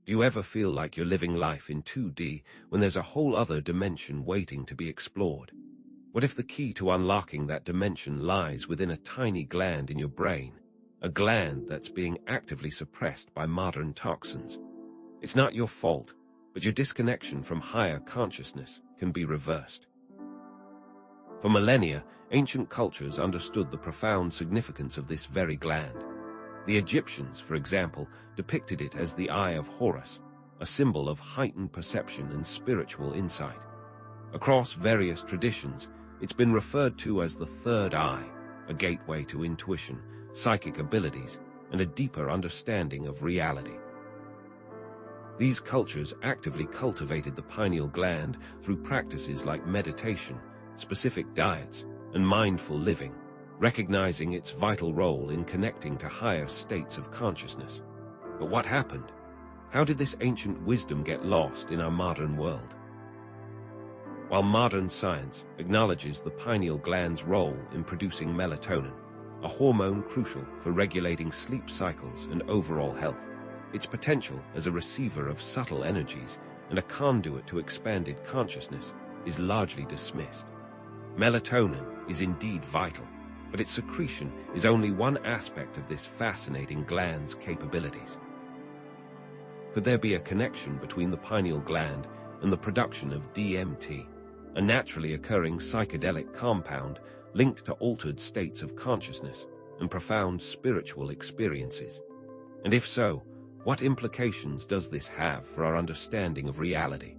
Do you ever feel like you're living life in 2D when there's a whole other dimension waiting to be explored? What if the key to unlocking that dimension lies within a tiny gland in your brain, a gland that's being actively suppressed by modern toxins? It's not your fault, but your disconnection from higher consciousness can be reversed. For millennia, ancient cultures understood the profound significance of this very gland. The Egyptians, for example, depicted it as the Eye of Horus, a symbol of heightened perception and spiritual insight. Across various traditions, it's been referred to as the third eye, a gateway to intuition, psychic abilities, and a deeper understanding of reality. These cultures actively cultivated the pineal gland through practices like meditation, specific diets, and mindful living, recognizing its vital role in connecting to higher states of consciousness. But what happened? How did this ancient wisdom get lost in our modern world? While modern science acknowledges the pineal gland's role in producing melatonin, a hormone crucial for regulating sleep cycles and overall health, its potential as a receiver of subtle energies and a conduit to expanded consciousness is largely dismissed. Melatonin is indeed vital, but its secretion is only one aspect of this fascinating gland's capabilities. Could there be a connection between the pineal gland and the production of DMT, a naturally occurring psychedelic compound linked to altered states of consciousness and profound spiritual experiences? And if so, what implications does this have for our understanding of reality?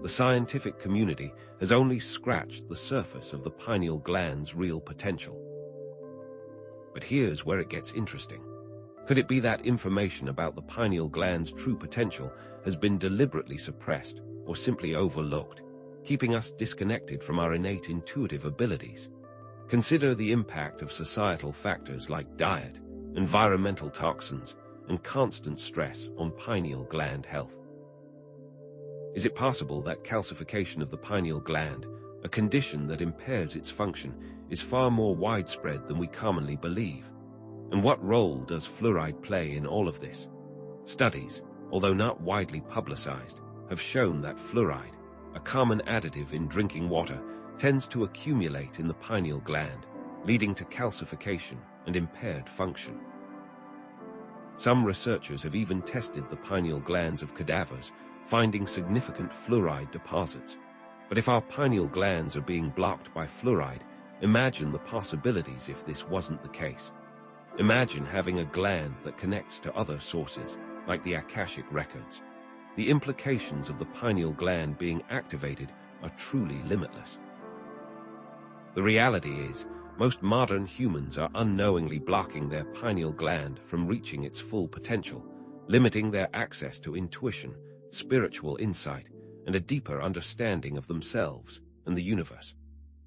The scientific community has only scratched the surface of the pineal gland's real potential. But here's where it gets interesting. Could it be that information about the pineal gland's true potential has been deliberately suppressed or simply overlooked, keeping us disconnected from our innate intuitive abilities? Consider the impact of societal factors like diet, environmental toxins, and constant stress on pineal gland health. Is it possible that calcification of the pineal gland, a condition that impairs its function, is far more widespread than we commonly believe? And what role does fluoride play in all of this? Studies, although not widely publicized, have shown that fluoride, a common additive in drinking water, tends to accumulate in the pineal gland, leading to calcification and impaired function. Some researchers have even tested the pineal glands of cadavers, finding significant fluoride deposits. But if our pineal glands are being blocked by fluoride, imagine the possibilities if this wasn't the case. Imagine having a gland that connects to other sources, like the Akashic records. The implications of the pineal gland being activated are truly limitless. The reality is, most modern humans are unknowingly blocking their pineal gland from reaching its full potential, limiting their access to intuition, spiritual insight, and a deeper understanding of themselves and the universe.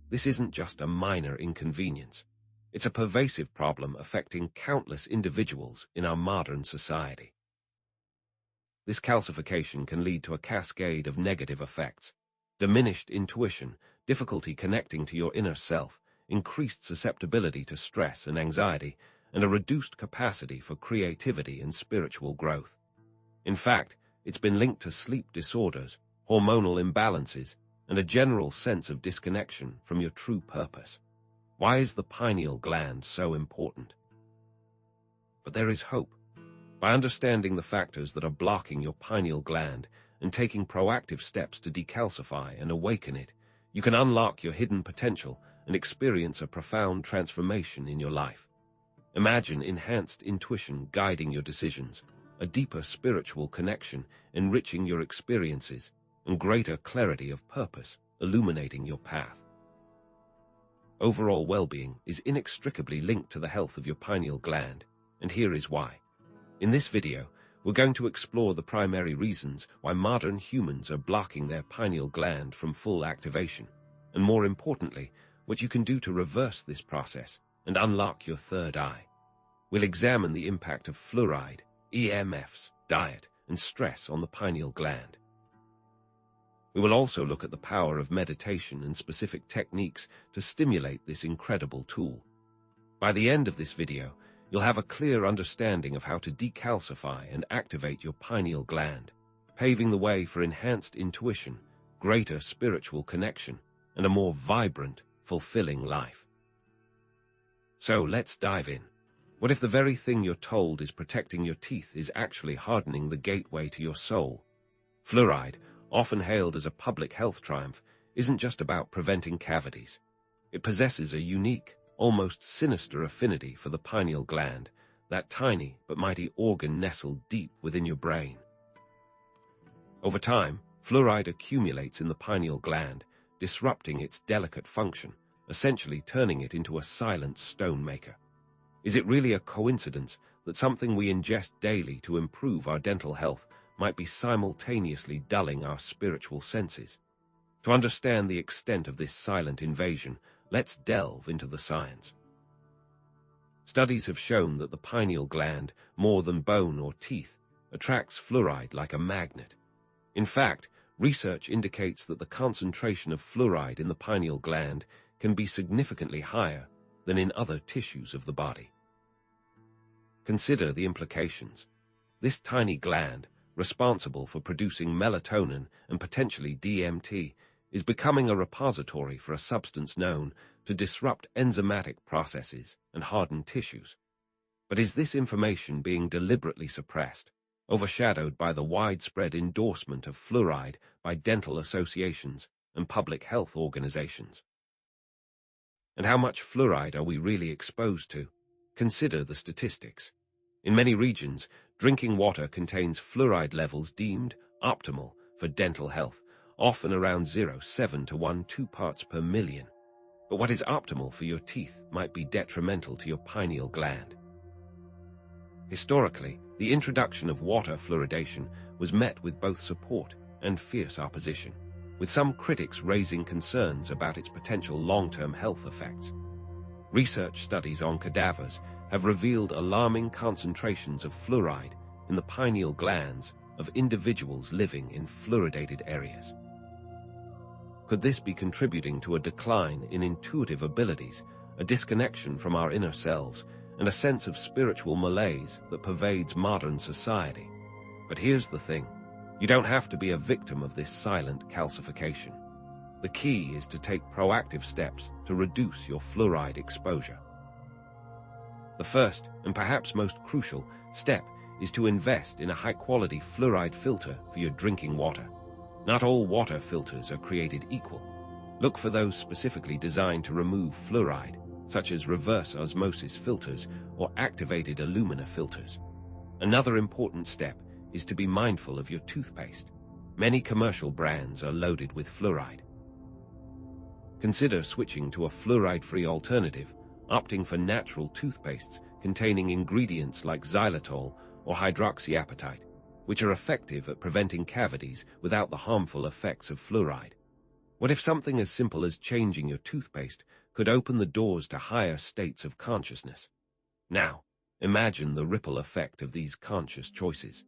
This isn't just a minor inconvenience. It's a pervasive problem affecting countless individuals in our modern society. This calcification can lead to a cascade of negative effects: diminished intuition, difficulty connecting to your inner self, increased susceptibility to stress and anxiety, and a reduced capacity for creativity and spiritual growth. In fact, it's been linked to sleep disorders, hormonal imbalances, and a general sense of disconnection from your true purpose. Why is the pineal gland so important? But there is hope. By understanding the factors that are blocking your pineal gland and taking proactive steps to decalcify and awaken it, you can unlock your hidden potential and experience a profound transformation in your life. Imagine enhanced intuition guiding your decisions, a deeper spiritual connection enriching your experiences, and greater clarity of purpose illuminating your path. Overall well-being is inextricably linked to the health of your pineal gland, and here is why. In this video, we're going to explore the primary reasons why modern humans are blocking their pineal gland from full activation, and more importantly, what you can do to reverse this process and unlock your third eye. We'll examine the impact of fluoride, EMFs, diet, and stress on the pineal gland. We will also look at the power of meditation and specific techniques to stimulate this incredible tool. By the end of this video, you'll have a clear understanding of how to decalcify and activate your pineal gland, paving the way for enhanced intuition, greater spiritual connection, and a more vibrant, fulfilling life. So let's dive in. What if the very thing you're told is protecting your teeth is actually hardening the gateway to your soul? Fluoride, often hailed as a public health triumph, isn't just about preventing cavities. It possesses a unique, almost sinister affinity for the pineal gland, that tiny but mighty organ nestled deep within your brain. Over time, fluoride accumulates in the pineal gland, disrupting its delicate function, essentially turning it into a silent stone maker. Is it really a coincidence that something we ingest daily to improve our dental health might be simultaneously dulling our spiritual senses? To understand the extent of this silent invasion, let's delve into the science. Studies have shown that the pineal gland, more than bone or teeth, attracts fluoride like a magnet. In fact, research indicates that the concentration of fluoride in the pineal gland can be significantly higher than in other tissues of the body. Consider the implications. This tiny gland, responsible for producing melatonin and potentially DMT, is becoming a repository for a substance known to disrupt enzymatic processes and harden tissues. But is this information being deliberately suppressed, overshadowed by the widespread endorsement of fluoride by dental associations and public health organizations? And how much fluoride are we really exposed to? Consider the statistics. In many regions, drinking water contains fluoride levels deemed optimal for dental health, often around 0.7 to 1.2 parts per million. But what is optimal for your teeth might be detrimental to your pineal gland. Historically, the introduction of water fluoridation was met with both support and fierce opposition, with some critics raising concerns about its potential long-term health effects. Research studies on cadavers have revealed alarming concentrations of fluoride in the pineal glands of individuals living in fluoridated areas. Could this be contributing to a decline in intuitive abilities, a disconnection from our inner selves, and a sense of spiritual malaise that pervades modern society? But here's the thing. You don't have to be a victim of this silent calcification. The key is to take proactive steps to reduce your fluoride exposure. The first, and perhaps most crucial, step is to invest in a high-quality fluoride filter for your drinking water. Not all water filters are created equal. Look for those specifically designed to remove fluoride, such as reverse osmosis filters or activated alumina filters. Another important step is to be mindful of your toothpaste. Many commercial brands are loaded with fluoride. Consider switching to a fluoride-free alternative, opting for natural toothpastes containing ingredients like xylitol or hydroxyapatite, which are effective at preventing cavities without the harmful effects of fluoride. What if something as simple as changing your toothpaste could open the doors to higher states of consciousness? Now, imagine the ripple effect of these conscious choices.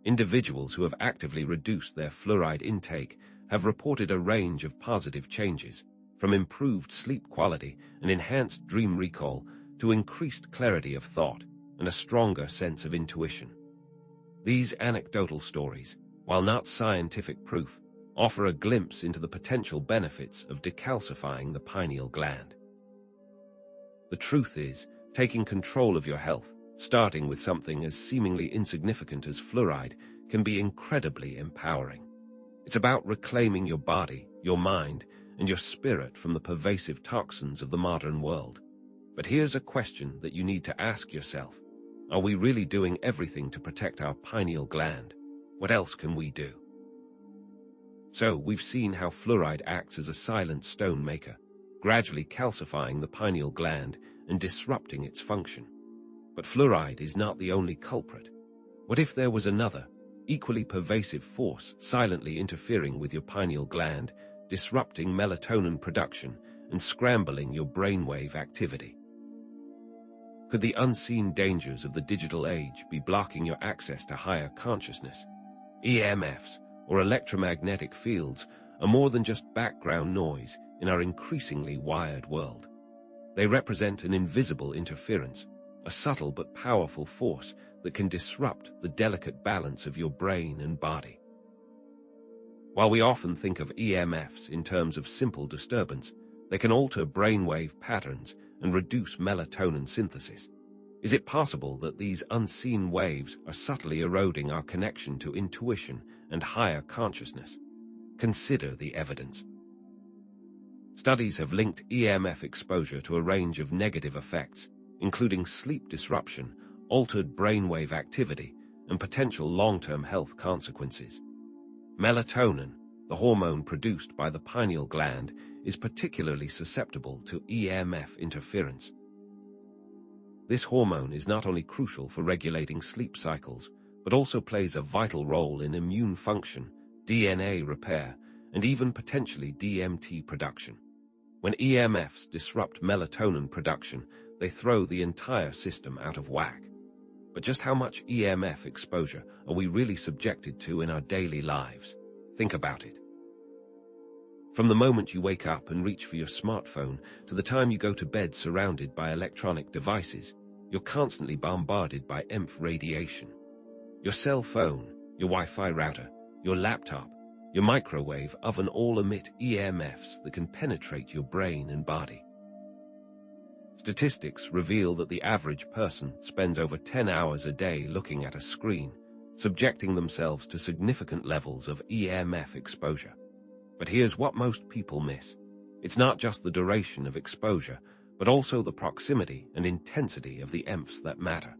Individuals who have actively reduced their fluoride intake have reported a range of positive changes, from improved sleep quality and enhanced dream recall to increased clarity of thought and a stronger sense of intuition. These anecdotal stories, while not scientific proof, offer a glimpse into the potential benefits of decalcifying the pineal gland. The truth is, taking control of your health, starting with something as seemingly insignificant as fluoride, can be incredibly empowering. It's about reclaiming your body, your mind, and your spirit from the pervasive toxins of the modern world. But here's a question that you need to ask yourself. Are we really doing everything to protect our pineal gland? What else can we do? So, we've seen how fluoride acts as a silent stone maker, gradually calcifying the pineal gland and disrupting its function. But fluoride is not the only culprit. What if there was another, equally pervasive force silently interfering with your pineal gland, disrupting melatonin production and scrambling your brainwave activity? Could the unseen dangers of the digital age be blocking your access to higher consciousness? EMFs, or electromagnetic fields, are more than just background noise in our increasingly wired world. They represent an invisible interference, a subtle but powerful force that can disrupt the delicate balance of your brain and body. While we often think of EMFs in terms of simple disturbance, they can alter brainwave patterns and reduce melatonin synthesis. Is it possible that these unseen waves are subtly eroding our connection to intuition and higher consciousness? Consider the evidence. Studies have linked EMF exposure to a range of negative effects, including sleep disruption, altered brainwave activity, and potential long-term health consequences. Melatonin, the hormone produced by the pineal gland, is particularly susceptible to EMF interference. This hormone is not only crucial for regulating sleep cycles, but also plays a vital role in immune function, DNA repair, and even potentially DMT production. When EMFs disrupt melatonin production, they throw the entire system out of whack. But just how much EMF exposure are we really subjected to in our daily lives? Think about it. From the moment you wake up and reach for your smartphone to the time you go to bed surrounded by electronic devices, you're constantly bombarded by EMF radiation. Your cell phone, your Wi-Fi router, your laptop, your microwave oven all emit EMFs that can penetrate your brain and body. Statistics reveal that the average person spends over 10 hours a day looking at a screen, subjecting themselves to significant levels of EMF exposure. But here's what most people miss. It's not just the duration of exposure, but also the proximity and intensity of the EMFs that matter.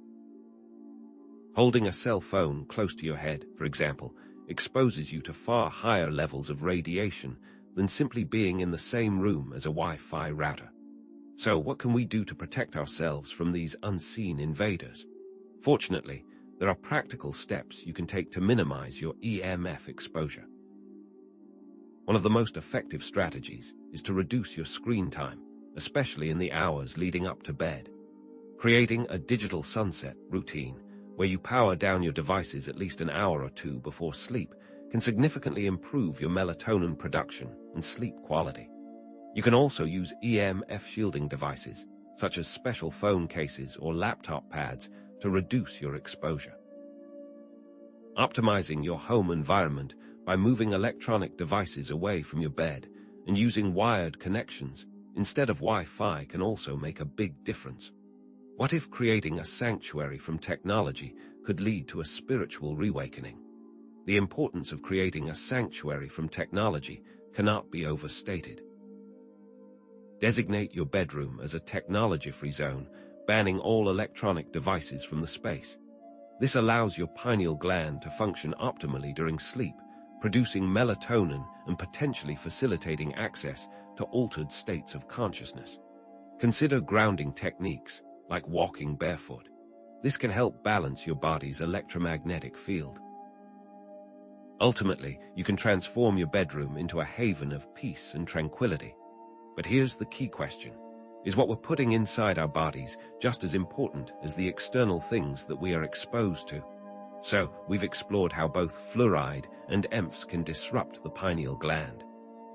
Holding a cell phone close to your head, for example, exposes you to far higher levels of radiation than simply being in the same room as a Wi-Fi router. So what can we do to protect ourselves from these unseen invaders? Fortunately, there are practical steps you can take to minimize your EMF exposure. One of the most effective strategies is to reduce your screen time, especially in the hours leading up to bed. Creating a digital sunset routine where you power down your devices at least an hour or two before sleep can significantly improve your melatonin production and sleep quality. You can also use EMF shielding devices, such as special phone cases or laptop pads, to reduce your exposure. Optimizing your home environment by moving electronic devices away from your bed and using wired connections instead of Wi-Fi can also make a big difference. What if creating a sanctuary from technology could lead to a spiritual reawakening? The importance of creating a sanctuary from technology cannot be overstated. Designate your bedroom as a technology-free zone, banning all electronic devices from the space. This allows your pineal gland to function optimally during sleep, producing melatonin and potentially facilitating access to altered states of consciousness. Consider grounding techniques, like walking barefoot. This can help balance your body's electromagnetic field. Ultimately, you can transform your bedroom into a haven of peace and tranquility. But here's the key question. Is what we're putting inside our bodies just as important as the external things that we are exposed to? So, we've explored how both fluoride and EMFs can disrupt the pineal gland.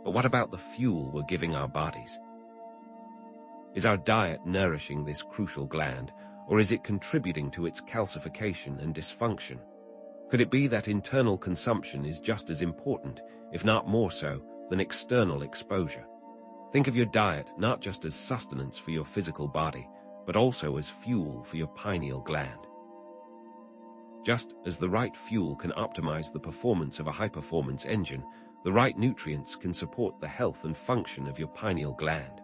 But what about the fuel we're giving our bodies? Is our diet nourishing this crucial gland, or is it contributing to its calcification and dysfunction? Could it be that internal consumption is just as important, if not more so, than external exposure? Think of your diet not just as sustenance for your physical body, but also as fuel for your pineal gland. Just as the right fuel can optimize the performance of a high-performance engine, the right nutrients can support the health and function of your pineal gland.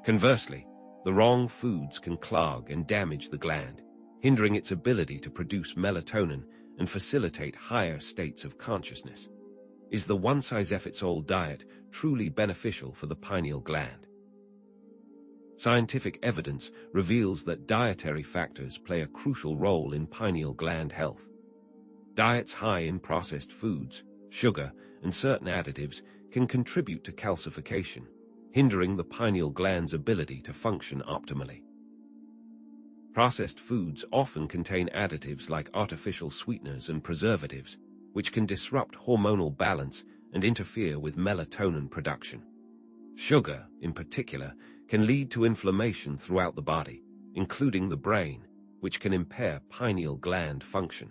Conversely, the wrong foods can clog and damage the gland, hindering its ability to produce melatonin and facilitate higher states of consciousness. Is the one-size-fits-all diet truly beneficial for the pineal gland? Scientific evidence reveals that dietary factors play a crucial role in pineal gland health. Diets high in processed foods, sugar, and certain additives can contribute to calcification, hindering the pineal gland's ability to function optimally. Processed foods often contain additives like artificial sweeteners and preservatives, which can disrupt hormonal balance and interfere with melatonin production. Sugar, in particular, can lead to inflammation throughout the body, including the brain, which can impair pineal gland function.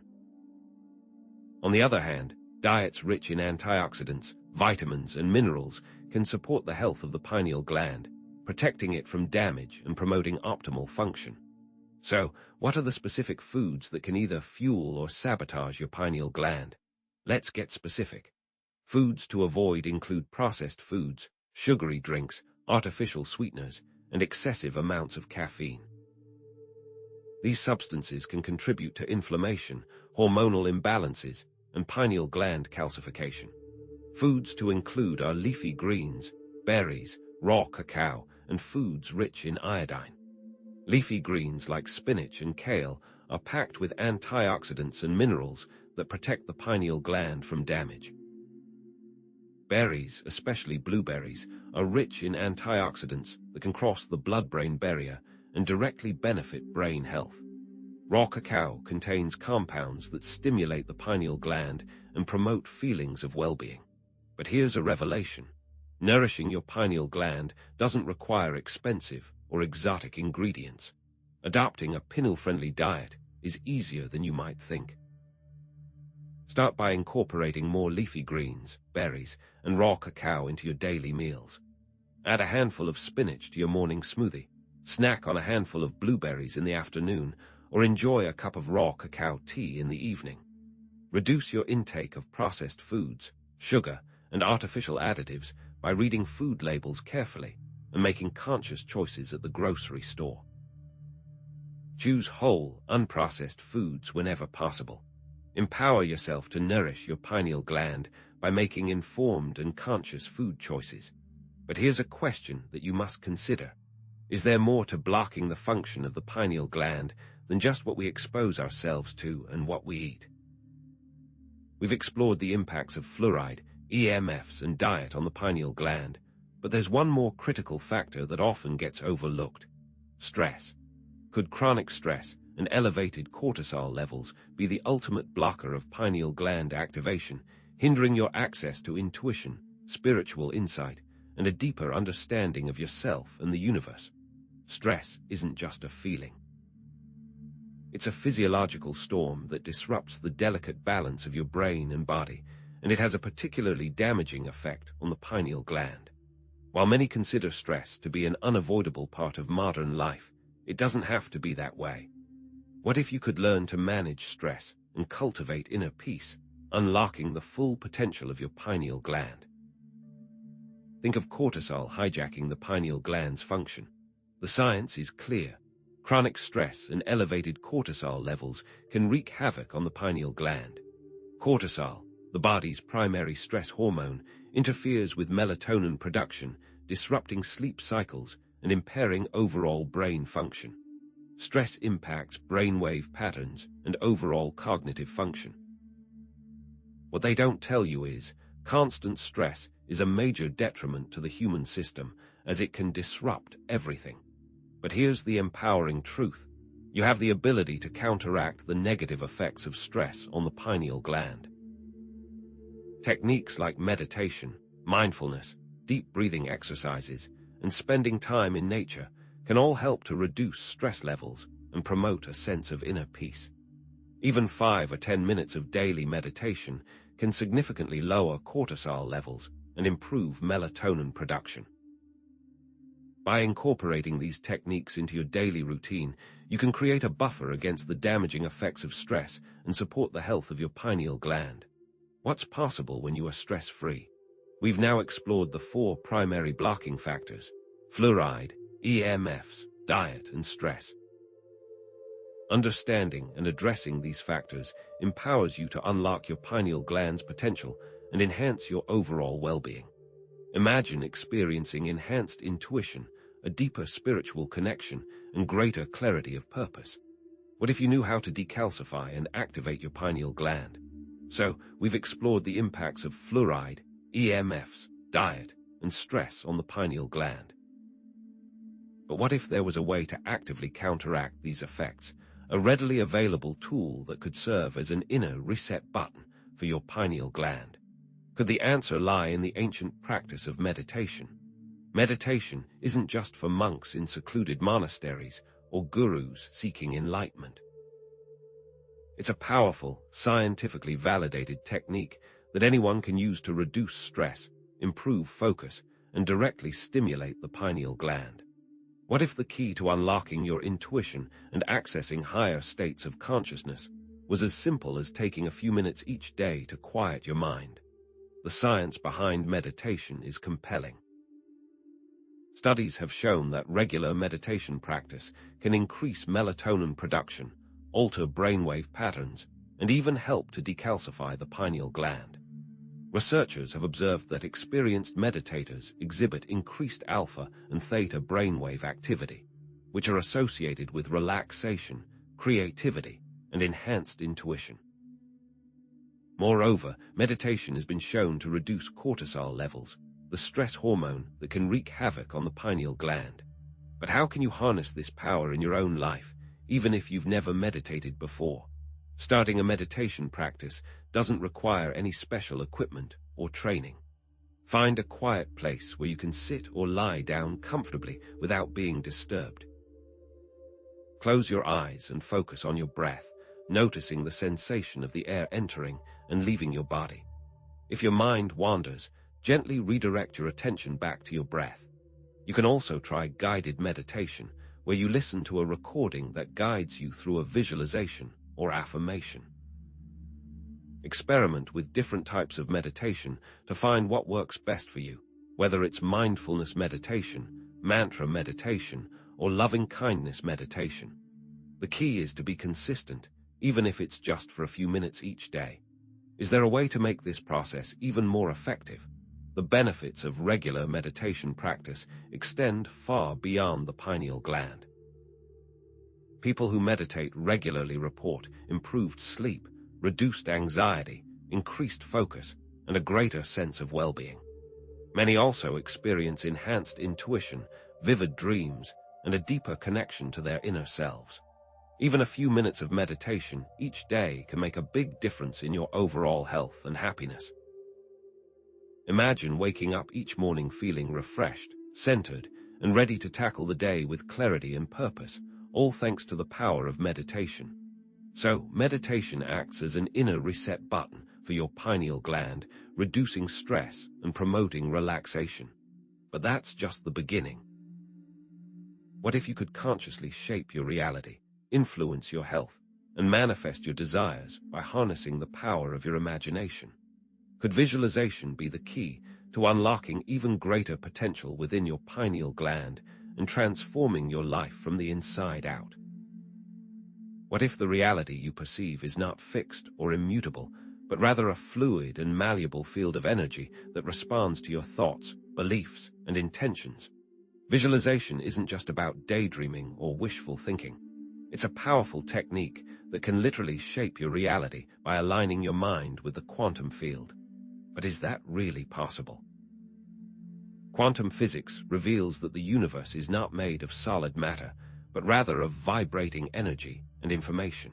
On the other hand, diets rich in antioxidants, vitamins, and minerals can support the health of the pineal gland, protecting it from damage and promoting optimal function. So, what are the specific foods that can either fuel or sabotage your pineal gland? Let's get specific. Foods to avoid include processed foods, sugary drinks, artificial sweeteners, and excessive amounts of caffeine. These substances can contribute to inflammation, hormonal imbalances, and pineal gland calcification. Foods to include are leafy greens, berries, raw cacao, and foods rich in iodine. Leafy greens like spinach and kale are packed with antioxidants and minerals that protect the pineal gland from damage. Berries, especially blueberries, are rich in antioxidants that can cross the blood-brain barrier and directly benefit brain health. Raw cacao contains compounds that stimulate the pineal gland and promote feelings of well-being. But here's a revelation. Nourishing your pineal gland doesn't require expensive or exotic ingredients. Adopting a pineal-friendly diet is easier than you might think. Start by incorporating more leafy greens, berries, and raw cacao into your daily meals. Add a handful of spinach to your morning smoothie, snack on a handful of blueberries in the afternoon, or enjoy a cup of raw cacao tea in the evening. Reduce your intake of processed foods, sugar, and artificial additives by reading food labels carefully and making conscious choices at the grocery store. Choose whole, unprocessed foods whenever possible. Empower yourself to nourish your pineal gland by making informed and conscious food choices. But here's a question that you must consider. Is there more to blocking the function of the pineal gland than just what we expose ourselves to and what we eat? We've explored the impacts of fluoride, EMFs, and diet on the pineal gland, but there's one more critical factor that often gets overlooked: stress. Could chronic stress and elevated cortisol levels be the ultimate blocker of pineal gland activation, hindering your access to intuition, spiritual insight, and a deeper understanding of yourself and the universe? Stress isn't just a feeling. It's a physiological storm that disrupts the delicate balance of your brain and body, and it has a particularly damaging effect on the pineal gland. While many consider stress to be an unavoidable part of modern life, it doesn't have to be that way. What if you could learn to manage stress and cultivate inner peace, unlocking the full potential of your pineal gland? Think of cortisol hijacking the pineal gland's function. The science is clear. Chronic stress and elevated cortisol levels can wreak havoc on the pineal gland. Cortisol, the body's primary stress hormone, interferes with melatonin production, disrupting sleep cycles and impairing overall brain function. Stress impacts brainwave patterns and overall cognitive function. What they don't tell you is, constant stress is a major detriment to the human system, as it can disrupt everything. But here's the empowering truth. You have the ability to counteract the negative effects of stress on the pineal gland. Techniques like meditation, mindfulness, deep breathing exercises, and spending time in nature can all help to reduce stress levels and promote a sense of inner peace. Even 5 or 10 minutes of daily meditation can significantly lower cortisol levels and improve melatonin production. By incorporating these techniques into your daily routine, you can create a buffer against the damaging effects of stress and support the health of your pineal gland. What's possible when you are stress-free? We've now explored the 4 primary blocking factors: fluoride, EMFs, diet, and stress. Understanding and addressing these factors empowers you to unlock your pineal gland's potential and enhance your overall well-being. Imagine experiencing enhanced intuition, a deeper spiritual connection, and greater clarity of purpose. What if you knew how to decalcify and activate your pineal gland? So, we've explored the impacts of fluoride, EMFs, diet, and stress on the pineal gland. But what if there was a way to actively counteract these effects, a readily available tool that could serve as an inner reset button for your pineal gland? Could the answer lie in the ancient practice of meditation? Meditation isn't just for monks in secluded monasteries or gurus seeking enlightenment. It's a powerful, scientifically validated technique that anyone can use to reduce stress, improve focus, and directly stimulate the pineal gland. What if the key to unlocking your intuition and accessing higher states of consciousness was as simple as taking a few minutes each day to quiet your mind? The science behind meditation is compelling. Studies have shown that regular meditation practice can increase melatonin production, alter brainwave patterns, and even help to decalcify the pineal gland. Researchers have observed that experienced meditators exhibit increased alpha and theta brainwave activity, which are associated with relaxation, creativity, and enhanced intuition. Moreover, meditation has been shown to reduce cortisol levels, the stress hormone that can wreak havoc on the pineal gland. But how can you harness this power in your own life, even if you've never meditated before? Starting a meditation practice doesn't require any special equipment or training. Find a quiet place where you can sit or lie down comfortably without being disturbed. Close your eyes and focus on your breath, noticing the sensation of the air entering and leaving your body. If your mind wanders, gently redirect your attention back to your breath. You can also try guided meditation, where you listen to a recording that guides you through a visualization or affirmation. Experiment with different types of meditation to find what works best for you, whether it's mindfulness meditation, mantra meditation, or loving-kindness meditation. The key is to be consistent, even if it's just for a few minutes each day. Is there a way to make this process even more effective? The benefits of regular meditation practice extend far beyond the pineal gland. People who meditate regularly report improved sleep, reduced anxiety, increased focus, and a greater sense of well-being. Many also experience enhanced intuition, vivid dreams, and a deeper connection to their inner selves. Even a few minutes of meditation each day can make a big difference in your overall health and happiness. Imagine waking up each morning feeling refreshed, centered, and ready to tackle the day with clarity and purpose, all thanks to the power of meditation. So, meditation acts as an inner reset button for your pineal gland, reducing stress and promoting relaxation. But that's just the beginning. What if you could consciously shape your reality, influence your health, and manifest your desires by harnessing the power of your imagination? Could visualization be the key to unlocking even greater potential within your pineal gland and transforming your life from the inside out? What if the reality you perceive is not fixed or immutable, but rather a fluid and malleable field of energy that responds to your thoughts, beliefs, and intentions? Visualization isn't just about daydreaming or wishful thinking. It's a powerful technique that can literally shape your reality by aligning your mind with the quantum field. But is that really possible? Quantum physics reveals that the universe is not made of solid matter, but rather of vibrating energy and information.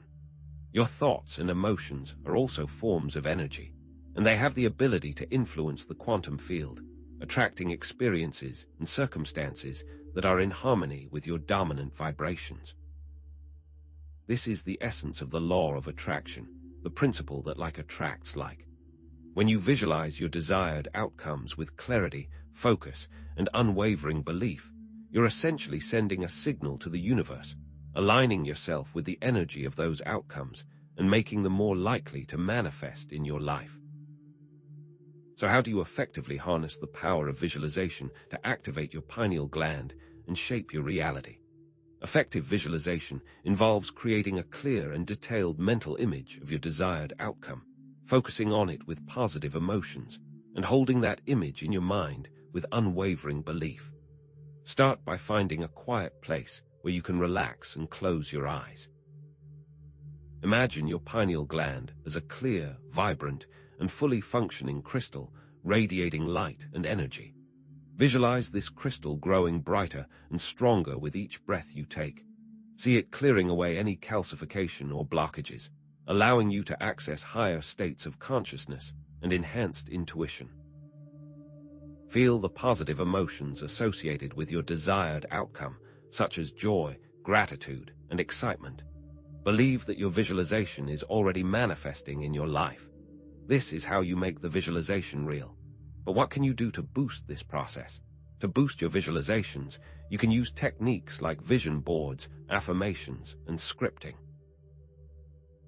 Your thoughts and emotions are also forms of energy, and they have the ability to influence the quantum field, attracting experiences and circumstances that are in harmony with your dominant vibrations. This is the essence of the law of attraction, the principle that like attracts like. When you visualize your desired outcomes with clarity, focus, and unwavering belief, you're essentially sending a signal to the universe, aligning yourself with the energy of those outcomes and making them more likely to manifest in your life. So how do you effectively harness the power of visualization to activate your pineal gland and shape your reality? Effective visualization involves creating a clear and detailed mental image of your desired outcome, focusing on it with positive emotions, and holding that image in your mind with unwavering belief. Start by finding a quiet place where you can relax and close your eyes. Imagine your pineal gland as a clear, vibrant, and fully functioning crystal, radiating light and energy. Visualize this crystal growing brighter and stronger with each breath you take. See it clearing away any calcification or blockages, allowing you to access higher states of consciousness and enhanced intuition. Feel the positive emotions associated with your desired outcome, such as joy, gratitude, and excitement. Believe that your visualization is already manifesting in your life. This is how you make the visualization real. But what can you do to boost this process? To boost your visualizations, you can use techniques like vision boards, affirmations, and scripting.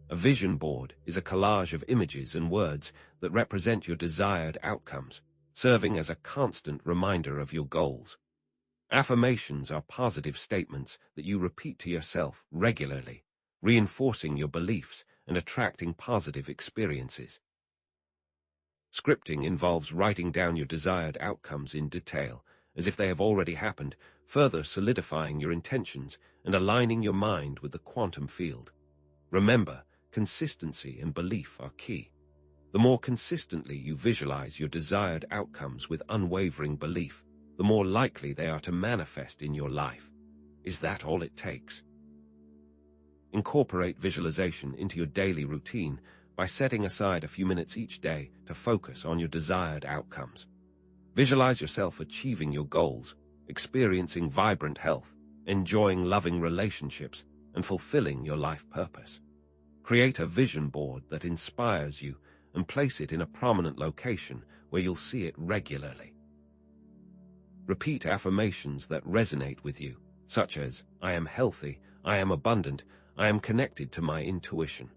A vision board is a collage of images and words that represent your desired outcomes, serving as a constant reminder of your goals. Affirmations are positive statements that you repeat to yourself regularly, reinforcing your beliefs and attracting positive experiences. Scripting involves writing down your desired outcomes in detail, as if they have already happened, further solidifying your intentions and aligning your mind with the quantum field. Remember, consistency and belief are key. The more consistently you visualize your desired outcomes with unwavering belief, the more likely they are to manifest in your life. Is that all it takes? Incorporate visualization into your daily routine by setting aside a few minutes each day to focus on your desired outcomes. Visualize yourself achieving your goals, experiencing vibrant health, enjoying loving relationships, and fulfilling your life purpose. Create a vision board that inspires you and place it in a prominent location where you'll see it regularly. Repeat affirmations that resonate with you, such as, "I am healthy, I am abundant, I am connected to my intuition."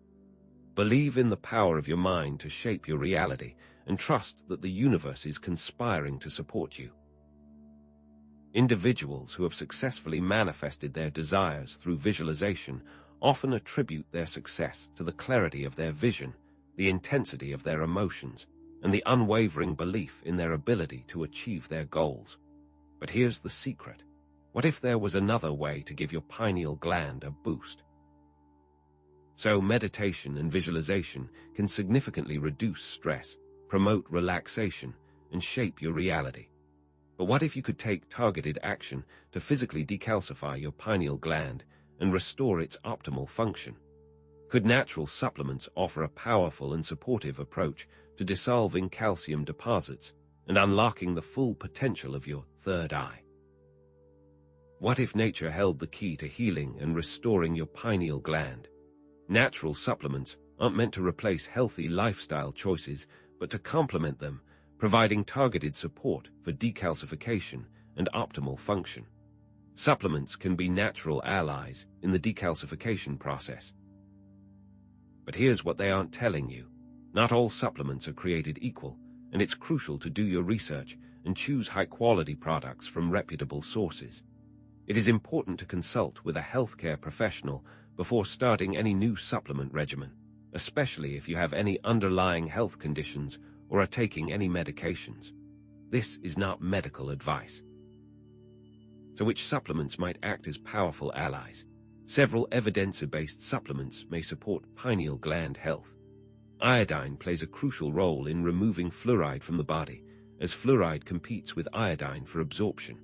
Believe in the power of your mind to shape your reality and trust that the universe is conspiring to support you. Individuals who have successfully manifested their desires through visualization often attribute their success to the clarity of their vision, the intensity of their emotions, and the unwavering belief in their ability to achieve their goals. But here's the secret. What if there was another way to give your pineal gland a boost? So meditation and visualization can significantly reduce stress, promote relaxation, and shape your reality. But what if you could take targeted action to physically decalcify your pineal gland and restore its optimal function? Could natural supplements offer a powerful and supportive approach to dissolving calcium deposits and unlocking the full potential of your third eye? What if nature held the key to healing and restoring your pineal gland? Natural supplements aren't meant to replace healthy lifestyle choices, but to complement them, providing targeted support for decalcification and optimal function. Supplements can be natural allies in the decalcification process. But here's what they aren't telling you. Not all supplements are created equal, and it's crucial to do your research and choose high-quality products from reputable sources. It is important to consult with a healthcare professional before starting any new supplement regimen, especially if you have any underlying health conditions or are taking any medications. This is not medical advice. So which supplements might act as powerful allies? Several evidence-based supplements may support pineal gland health. Iodine plays a crucial role in removing fluoride from the body, as fluoride competes with iodine for absorption.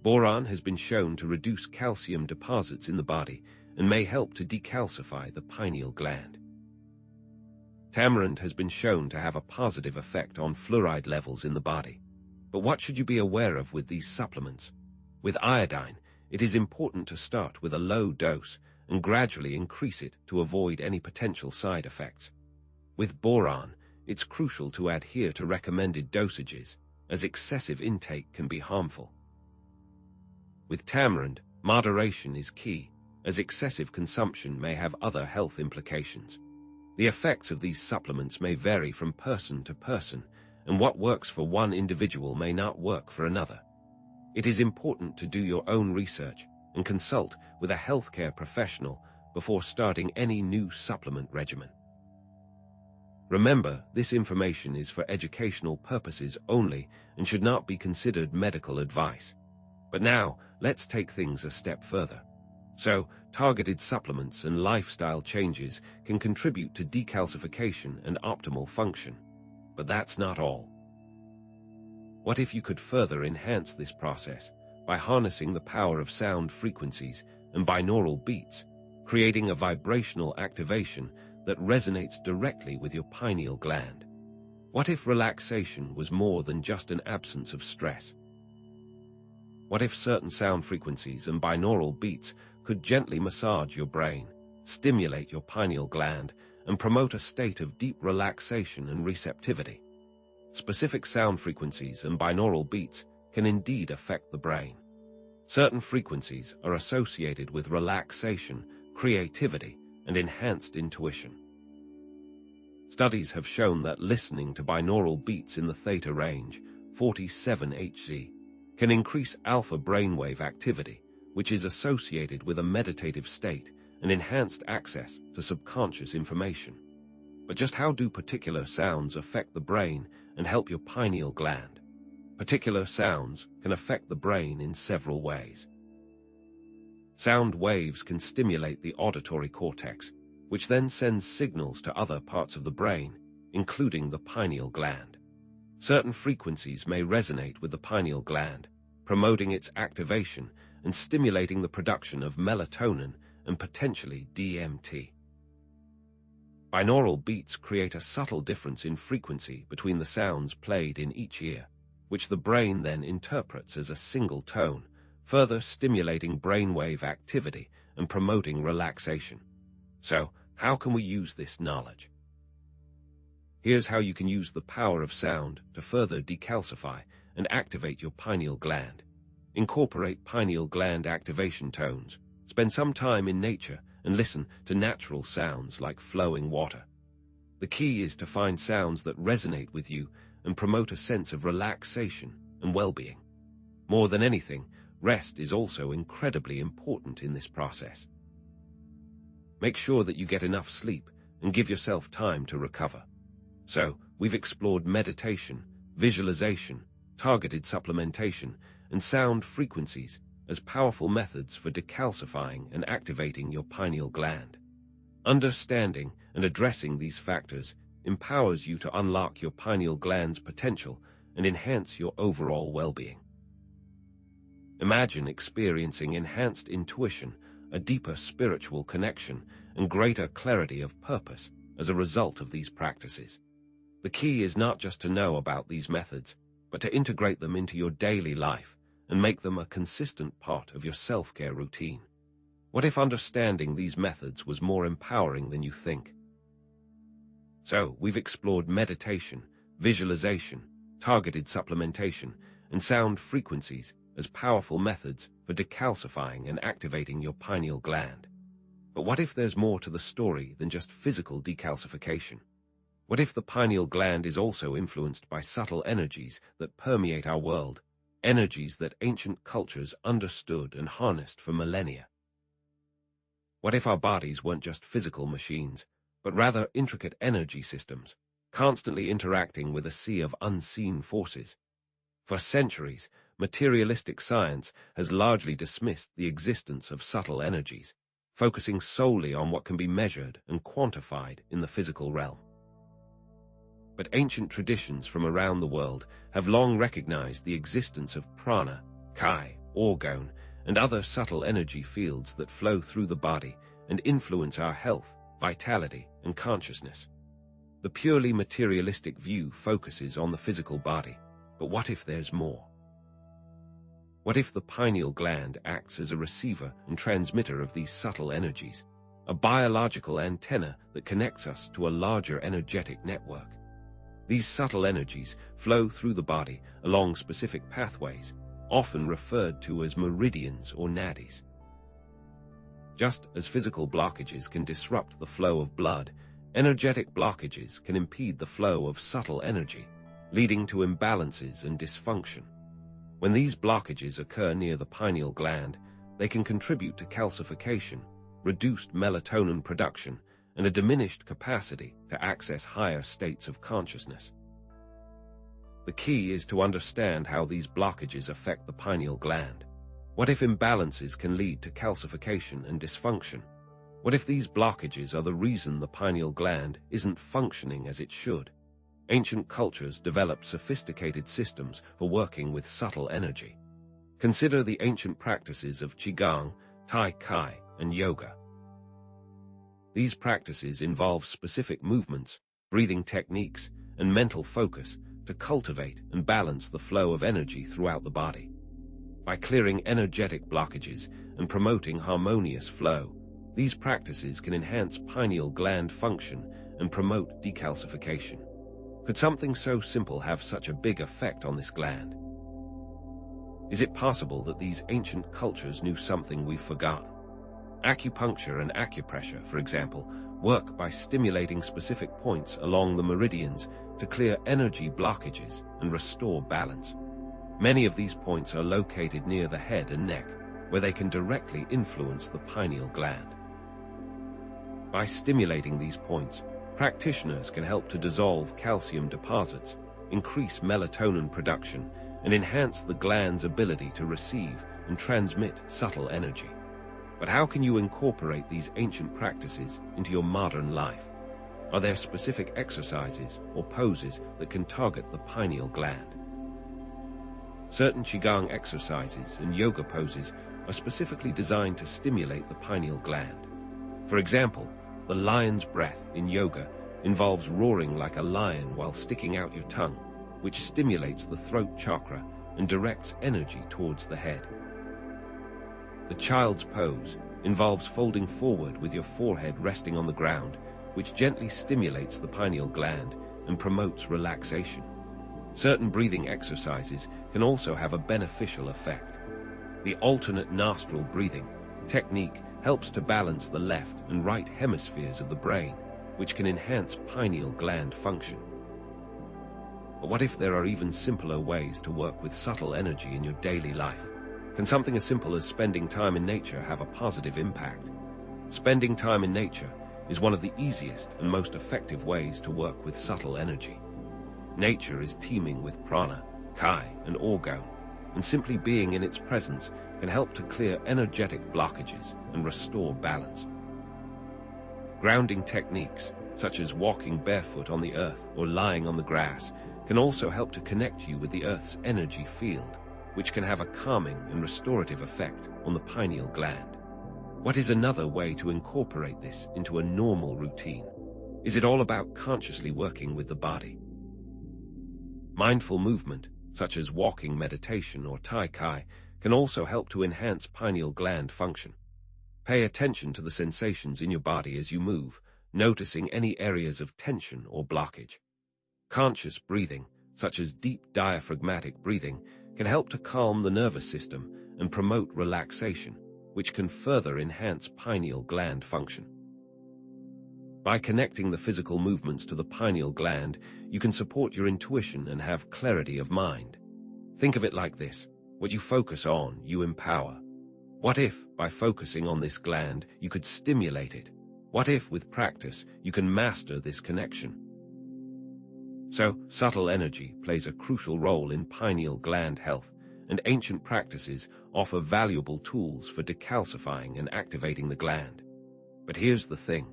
Boron has been shown to reduce calcium deposits in the body and may help to decalcify the pineal gland. Tamarind has been shown to have a positive effect on fluoride levels in the body. But what should you be aware of with these supplements? With iodine, it is important to start with a low dose and gradually increase it to avoid any potential side effects. With boron, it's crucial to adhere to recommended dosages, as excessive intake can be harmful. With tamarind, moderation is key, as excessive consumption may have other health implications. The effects of these supplements may vary from person to person, and what works for one individual may not work for another. It is important to do your own research and consult with a healthcare professional before starting any new supplement regimen. Remember, this information is for educational purposes only and should not be considered medical advice. But now, let's take things a step further. So, targeted supplements and lifestyle changes can contribute to decalcification and optimal function. But that's not all. What if you could further enhance this process by harnessing the power of sound frequencies and binaural beats, creating a vibrational activation that resonates directly with your pineal gland? What if relaxation was more than just an absence of stress? What if certain sound frequencies and binaural beats could gently massage your brain, stimulate your pineal gland, and promote a state of deep relaxation and receptivity? Specific sound frequencies and binaural beats can indeed affect the brain. Certain frequencies are associated with relaxation, creativity, and enhanced intuition. Studies have shown that listening to binaural beats in the theta range, 47 Hz, can increase alpha brainwave activity, which is associated with a meditative state and enhanced access to subconscious information. But just how do particular sounds affect the brain and help your pineal gland? Particular sounds can affect the brain in several ways. Sound waves can stimulate the auditory cortex, which then sends signals to other parts of the brain, including the pineal gland. Certain frequencies may resonate with the pineal gland, promoting its activation and stimulating the production of melatonin and potentially DMT. Binaural beats create a subtle difference in frequency between the sounds played in each ear, which the brain then interprets as a single tone, further stimulating brainwave activity and promoting relaxation. So, how can we use this knowledge? Here's how you can use the power of sound to further decalcify and activate your pineal gland. Incorporate pineal gland activation tones. Spend some time in nature and listen to natural sounds like flowing water. The key is to find sounds that resonate with you and promote a sense of relaxation and well-being. More than anything, rest is also incredibly important in this process. Make sure that you get enough sleep and give yourself time to recover. So, we've explored meditation, visualization, targeted supplementation, and sound frequencies as powerful methods for decalcifying and activating your pineal gland. Understanding and addressing these factors empowers you to unlock your pineal gland's potential and enhance your overall well-being. Imagine experiencing enhanced intuition, a deeper spiritual connection, and greater clarity of purpose as a result of these practices. The key is not just to know about these methods, but to integrate them into your daily life and make them a consistent part of your self-care routine. What if understanding these methods was more empowering than you think? So, we've explored meditation, visualization, targeted supplementation, and sound frequencies as powerful methods for decalcifying and activating your pineal gland. But what if there's more to the story than just physical decalcification? What if the pineal gland is also influenced by subtle energies that permeate our world, energies that ancient cultures understood and harnessed for millennia? What if our bodies weren't just physical machines, but rather intricate energy systems, constantly interacting with a sea of unseen forces? For centuries, materialistic science has largely dismissed the existence of subtle energies, focusing solely on what can be measured and quantified in the physical realm. But ancient traditions from around the world have long recognized the existence of prana, chi, orgone, and other subtle energy fields that flow through the body and influence our health, vitality, and consciousness. The purely materialistic view focuses on the physical body, but what if there's more? What if the pineal gland acts as a receiver and transmitter of these subtle energies, a biological antenna that connects us to a larger energetic network? These subtle energies flow through the body along specific pathways, often referred to as meridians or nadis. Just as physical blockages can disrupt the flow of blood, energetic blockages can impede the flow of subtle energy, leading to imbalances and dysfunction. When these blockages occur near the pineal gland, they can contribute to calcification, reduced melatonin production, and a diminished capacity to access higher states of consciousness. The key is to understand how these blockages affect the pineal gland. What if imbalances can lead to calcification and dysfunction? What if these blockages are the reason the pineal gland isn't functioning as it should? Ancient cultures developed sophisticated systems for working with subtle energy. Consider the ancient practices of Qigong, Tai Chi, and yoga. These practices involve specific movements, breathing techniques, and mental focus to cultivate and balance the flow of energy throughout the body. By clearing energetic blockages and promoting harmonious flow, these practices can enhance pineal gland function and promote decalcification. Could something so simple have such a big effect on this gland? Is it possible that these ancient cultures knew something we've forgotten? Acupuncture and acupressure, for example, work by stimulating specific points along the meridians to clear energy blockages and restore balance. Many of these points are located near the head and neck, where they can directly influence the pineal gland. By stimulating these points, practitioners can help to dissolve calcium deposits, increase melatonin production, and enhance the gland's ability to receive and transmit subtle energy. But how can you incorporate these ancient practices into your modern life? Are there specific exercises or poses that can target the pineal gland? Certain Qigong exercises and yoga poses are specifically designed to stimulate the pineal gland. For example, the lion's breath in yoga involves roaring like a lion while sticking out your tongue, which stimulates the throat chakra and directs energy towards the head. The child's pose involves folding forward with your forehead resting on the ground, which gently stimulates the pineal gland and promotes relaxation. Certain breathing exercises can also have a beneficial effect. The alternate nostril breathing technique helps to balance the left and right hemispheres of the brain, which can enhance pineal gland function. But what if there are even simpler ways to work with subtle energy in your daily life? Can something as simple as spending time in nature have a positive impact? Spending time in nature is one of the easiest and most effective ways to work with subtle energy. Nature is teeming with prana, kai, and orgone, and simply being in its presence can help to clear energetic blockages and restore balance. Grounding techniques, such as walking barefoot on the earth or lying on the grass, can also help to connect you with the earth's energy field, which can have a calming and restorative effect on the pineal gland. What is another way to incorporate this into a normal routine? Is it all about consciously working with the body? Mindful movement, such as walking meditation or Tai Chi, can also help to enhance pineal gland function. Pay attention to the sensations in your body as you move, noticing any areas of tension or blockage. Conscious breathing, such as deep diaphragmatic breathing, can help to calm the nervous system and promote relaxation, which can further enhance pineal gland function. By connecting the physical movements to the pineal gland, you can support your intuition and have clarity of mind. Think of it like this: what you focus on, you empower. What if, by focusing on this gland, you could stimulate it? What if, with practice, you can master this connection? So, subtle energy plays a crucial role in pineal gland health, and ancient practices offer valuable tools for decalcifying and activating the gland. But here's the thing: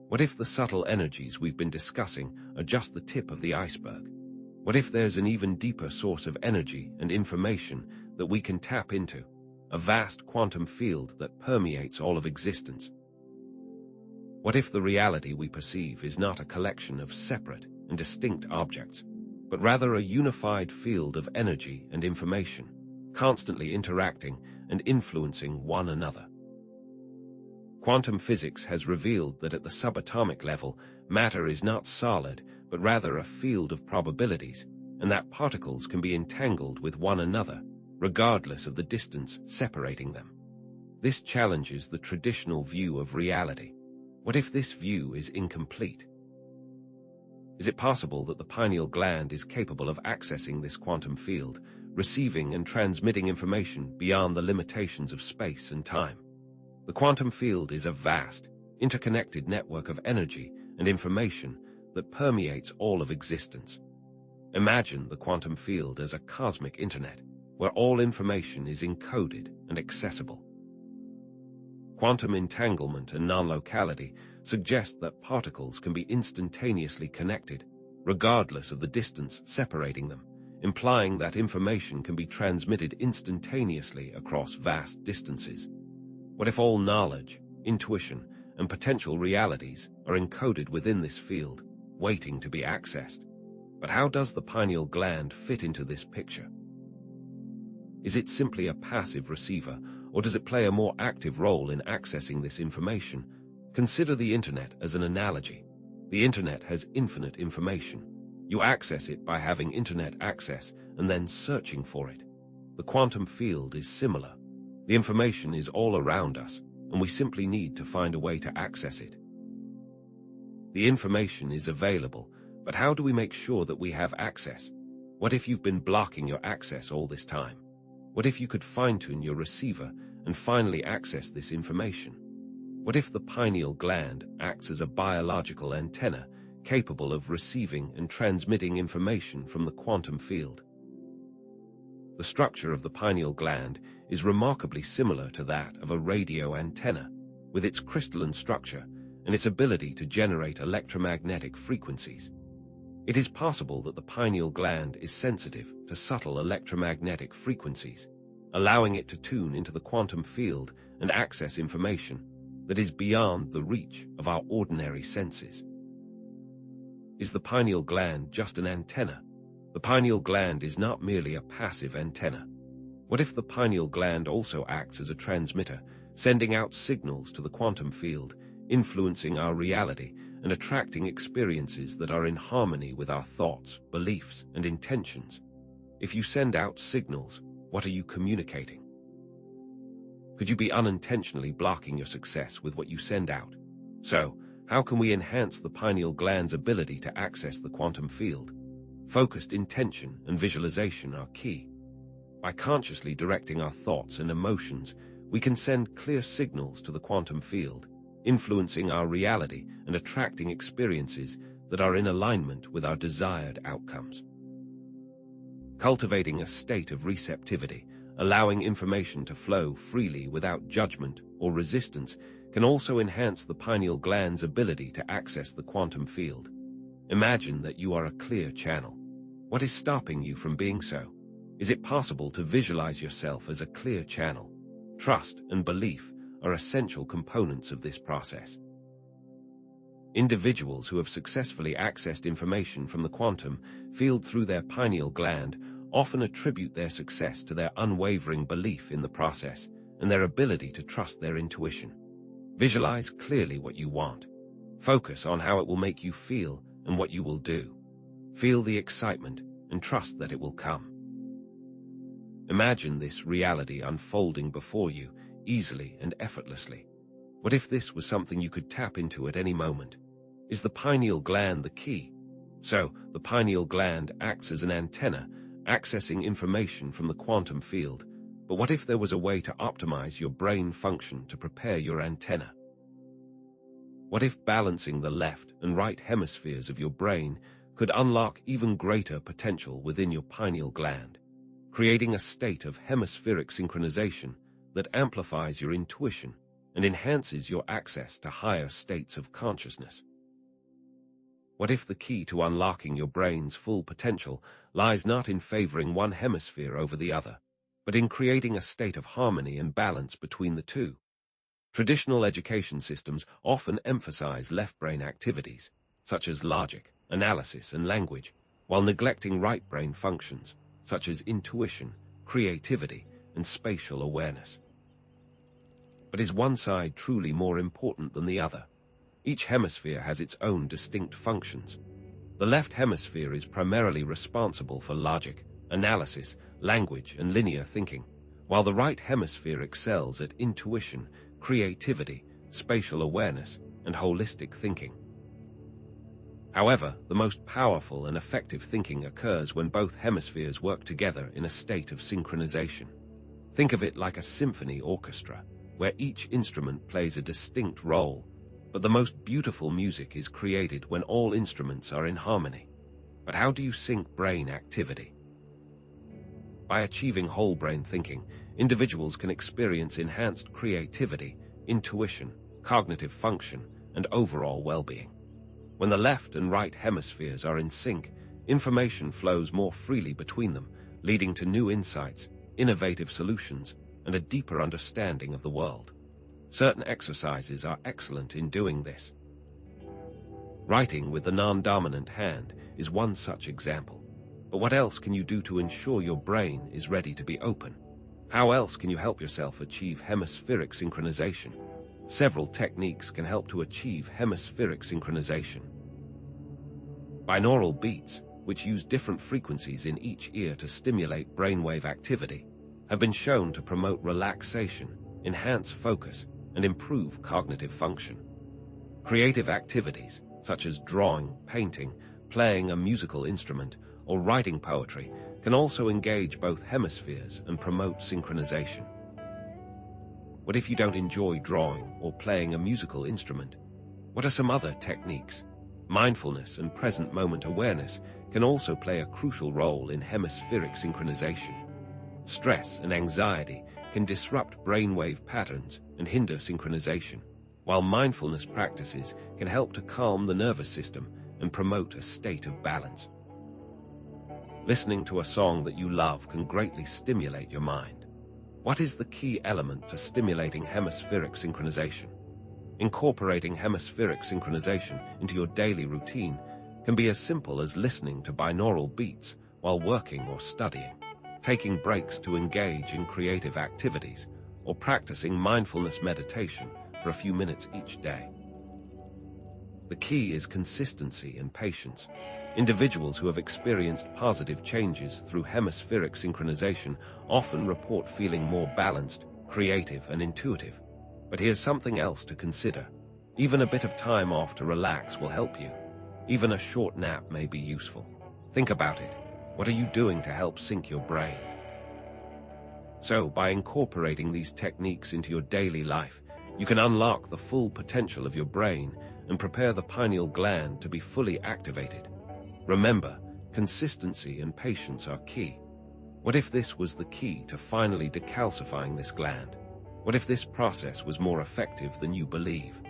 what if the subtle energies we've been discussing are just the tip of the iceberg? What if there's an even deeper source of energy and information that we can tap into, a vast quantum field that permeates all of existence? What if the reality we perceive is not a collection of separate and distinct objects, but rather a unified field of energy and information, constantly interacting and influencing one another? Quantum physics has revealed that at the subatomic level, matter is not solid, but rather a field of probabilities, and that particles can be entangled with one another, regardless of the distance separating them. This challenges the traditional view of reality. What if this view is incomplete? Is it possible that the pineal gland is capable of accessing this quantum field, receiving and transmitting information beyond the limitations of space and time? The quantum field is a vast, interconnected network of energy and information that permeates all of existence. Imagine the quantum field as a cosmic internet, where all information is encoded and accessible. Quantum entanglement and non-locality suggest that particles can be instantaneously connected, regardless of the distance separating them, implying that information can be transmitted instantaneously across vast distances. What if all knowledge, intuition, and potential realities are encoded within this field, waiting to be accessed? But how does the pineal gland fit into this picture? Is it simply a passive receiver, or does it play a more active role in accessing this information? Consider the internet as an analogy. The internet has infinite information. You access it by having internet access and then searching for it. The quantum field is similar. The information is all around us, and we simply need to find a way to access it. The information is available, but how do we make sure that we have access? What if you've been blocking your access all this time? What if you could fine-tune your receiver and finally access this information? What if the pineal gland acts as a biological antenna capable of receiving and transmitting information from the quantum field? The structure of the pineal gland is remarkably similar to that of a radio antenna, with its crystalline structure and its ability to generate electromagnetic frequencies. It is possible that the pineal gland is sensitive to subtle electromagnetic frequencies, allowing it to tune into the quantum field and access information that is beyond the reach of our ordinary senses. Is the pineal gland just an antenna? The pineal gland is not merely a passive antenna. What if the pineal gland also acts as a transmitter, sending out signals to the quantum field, influencing our reality and attracting experiences that are in harmony with our thoughts, beliefs, and intentions? If you send out signals, what are you communicating? Could you be unintentionally blocking your success with what you send out? So, how can we enhance the pineal gland's ability to access the quantum field? Focused intention and visualization are key. By consciously directing our thoughts and emotions, we can send clear signals to the quantum field, influencing our reality and attracting experiences that are in alignment with our desired outcomes. Cultivating a state of receptivity, allowing information to flow freely without judgment or resistance, can also enhance the pineal gland's ability to access the quantum field. Imagine that you are a clear channel. What is stopping you from being so? Is it possible to visualize yourself as a clear channel? Trust and belief are essential components of this process. Individuals who have successfully accessed information from the quantum field through their pineal gland often attribute their success to their unwavering belief in the process and their ability to trust their intuition. Visualize clearly what you want. Focus on how it will make you feel and what you will do. Feel the excitement and trust that it will come. Imagine this reality unfolding before you, easily and effortlessly. What if this was something you could tap into at any moment? Is the pineal gland the key? So, the pineal gland acts as an antenna, accessing information from the quantum field. But what if there was a way to optimize your brain function to prepare your antenna? What if balancing the left and right hemispheres of your brain could unlock even greater potential within your pineal gland, creating a state of hemispheric synchronization that amplifies your intuition and enhances your access to higher states of consciousness? What if the key to unlocking your brain's full potential lies not in favoring one hemisphere over the other, but in creating a state of harmony and balance between the two? Traditional education systems often emphasize left brain activities, such as logic, analysis, and language, while neglecting right brain functions, such as intuition, creativity, and spatial awareness. But is one side truly more important than the other? Each hemisphere has its own distinct functions. The left hemisphere is primarily responsible for logic, analysis, language, and linear thinking, while the right hemisphere excels at intuition, creativity, spatial awareness, and holistic thinking. However, the most powerful and effective thinking occurs when both hemispheres work together in a state of synchronization. Think of it like a symphony orchestra, where each instrument plays a distinct role, but the most beautiful music is created when all instruments are in harmony. But how do you sync brain activity? By achieving whole brain thinking, individuals can experience enhanced creativity, intuition, cognitive function, and overall well-being. When the left and right hemispheres are in sync, information flows more freely between them, leading to new insights, innovative solutions, and a deeper understanding of the world. Certain exercises are excellent in doing this. Writing with the non-dominant hand is one such example. But what else can you do to ensure your brain is ready to be open? How else can you help yourself achieve hemispheric synchronization? Several techniques can help to achieve hemispheric synchronization. Binaural beats, which use different frequencies in each ear to stimulate brainwave activity, have been shown to promote relaxation, enhance focus, and improve cognitive function. Creative activities, such as drawing, painting, playing a musical instrument, or writing poetry, can also engage both hemispheres and promote synchronization. What if you don't enjoy drawing or playing a musical instrument? What are some other techniques? Mindfulness and present moment awareness can also play a crucial role in hemispheric synchronization. Stress and anxiety can disrupt brainwave patterns and hinder synchronization, while mindfulness practices can help to calm the nervous system and promote a state of balance. Listening to a song that you love can greatly stimulate your mind. What is the key element to stimulating hemispheric synchronization? Incorporating hemispheric synchronization into your daily routine can be as simple as listening to binaural beats while working or studying, taking breaks to engage in creative activities, or practicing mindfulness meditation for a few minutes each day. The key is consistency and patience. Individuals who have experienced positive changes through hemispheric synchronization often report feeling more balanced, creative, and intuitive. But here's something else to consider. Even a bit of time off to relax will help you. Even a short nap may be useful. Think about it. What are you doing to help sync your brain? So, by incorporating these techniques into your daily life, you can unlock the full potential of your brain and prepare the pineal gland to be fully activated. Remember, consistency and patience are key. What if this was the key to finally decalcifying this gland? What if this process was more effective than you believe?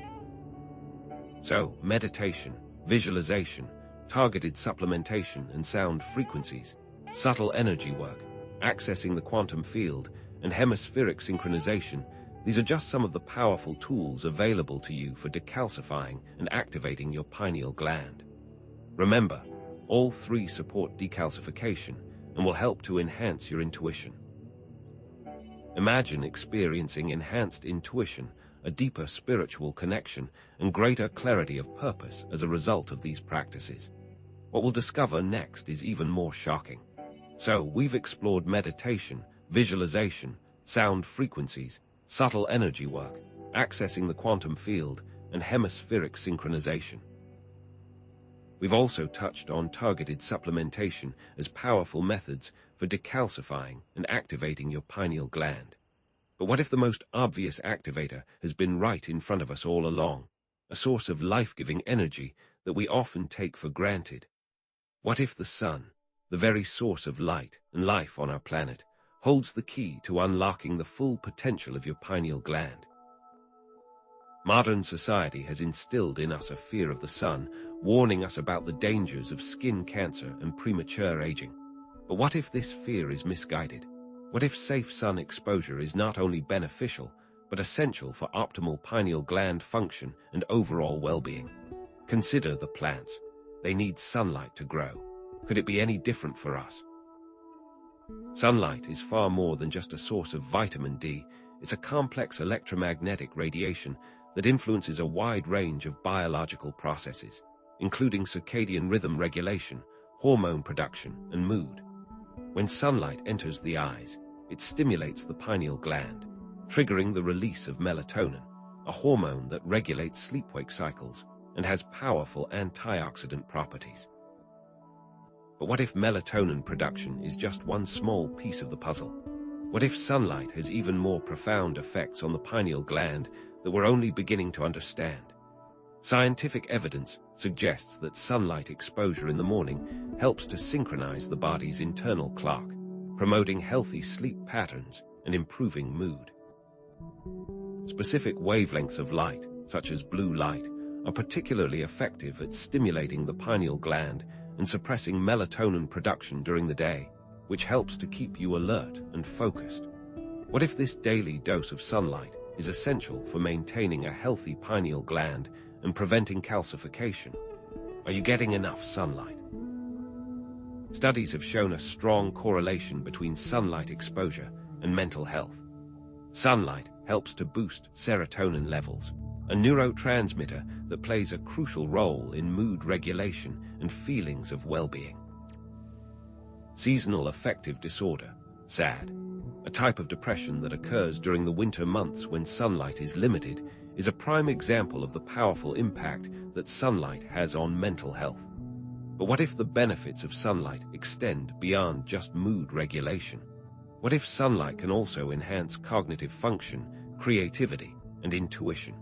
So, meditation, visualization, targeted supplementation and sound frequencies, subtle energy work, accessing the quantum field, and hemispheric synchronization, these are just some of the powerful tools available to you for decalcifying and activating your pineal gland. Remember, all three support decalcification and will help to enhance your intuition. Imagine experiencing enhanced intuition, a deeper spiritual connection, and greater clarity of purpose as a result of these practices. What we'll discover next is even more shocking. So, we've explored meditation, visualization, sound frequencies, subtle energy work, accessing the quantum field, and hemispheric synchronization. We've also touched on targeted supplementation as powerful methods for decalcifying and activating your pineal gland. But what if the most obvious activator has been right in front of us all along, a source of life-giving energy that we often take for granted? What if the sun, the very source of light and life on our planet, holds the key to unlocking the full potential of your pineal gland? Modern society has instilled in us a fear of the sun, warning us about the dangers of skin cancer and premature aging. But what if this fear is misguided? What if safe sun exposure is not only beneficial, but essential for optimal pineal gland function and overall well-being? Consider the plants. They need sunlight to grow. Could it be any different for us? Sunlight is far more than just a source of vitamin D. It's a complex electromagnetic radiation that influences a wide range of biological processes, including circadian rhythm regulation, hormone production, and mood. When sunlight enters the eyes, it stimulates the pineal gland, triggering the release of melatonin, a hormone that regulates sleep-wake cycles and has powerful antioxidant properties. But what if melatonin production is just one small piece of the puzzle? What if sunlight has even more profound effects on the pineal gland that we're only beginning to understand? Scientific evidence suggests that sunlight exposure in the morning helps to synchronize the body's internal clock, promoting healthy sleep patterns and improving mood. Specific wavelengths of light, such as blue light, are particularly effective at stimulating the pineal gland and suppressing melatonin production during the day, which helps to keep you alert and focused. What if this daily dose of sunlight is essential for maintaining a healthy pineal gland and preventing calcification, Are you getting enough sunlight? Studies have shown a strong correlation between sunlight exposure and mental health. Sunlight helps to boost serotonin levels, a neurotransmitter that plays a crucial role in mood regulation and feelings of well-being. Seasonal affective disorder, SAD, a type of depression that occurs during the winter months when sunlight is limited, is a prime example of the powerful impact that sunlight has on mental health. But what if the benefits of sunlight extend beyond just mood regulation? What if sunlight can also enhance cognitive function, creativity, and intuition?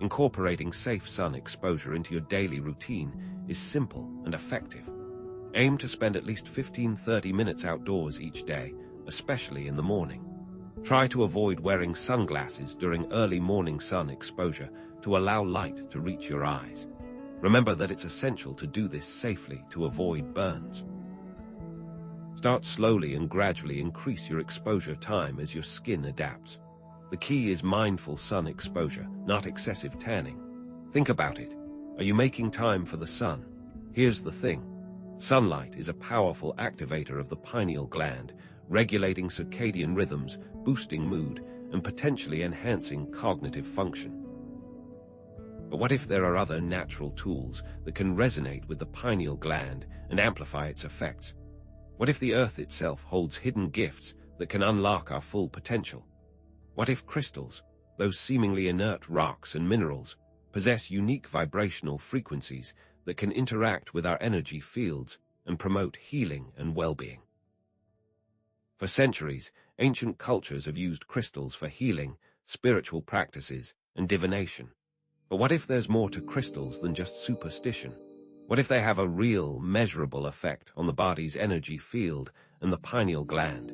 Incorporating safe sun exposure into your daily routine is simple and effective. Aim to spend at least 15–30 minutes outdoors each day, especially in the morning. Try to avoid wearing sunglasses during early morning sun exposure to allow light to reach your eyes. Remember that it's essential to do this safely to avoid burns. Start slowly and gradually increase your exposure time as your skin adapts. The key is mindful sun exposure, not excessive tanning. Think about it. Are you making time for the sun? Here's the thing. Sunlight is a powerful activator of the pineal gland, regulating circadian rhythms, boosting mood, and potentially enhancing cognitive function. But what if there are other natural tools that can resonate with the pineal gland and amplify its effects? What if the earth itself holds hidden gifts that can unlock our full potential? What if crystals, those seemingly inert rocks and minerals, possess unique vibrational frequencies that can interact with our energy fields and promote healing and well-being? For centuries, ancient cultures have used crystals for healing, spiritual practices, and divination. But what if there's more to crystals than just superstition? What if they have a real, measurable effect on the body's energy field and the pineal gland?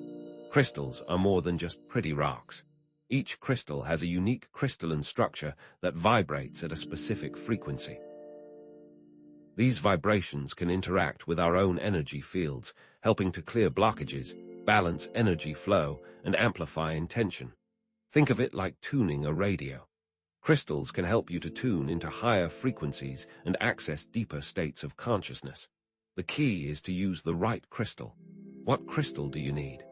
Crystals are more than just pretty rocks. Each crystal has a unique crystalline structure that vibrates at a specific frequency. These vibrations can interact with our own energy fields, helping to clear blockages, balance energy flow, and amplify intention. Think of it like tuning a radio. Crystals can help you to tune into higher frequencies and access deeper states of consciousness. The key is to use the right crystal. What crystal do you need?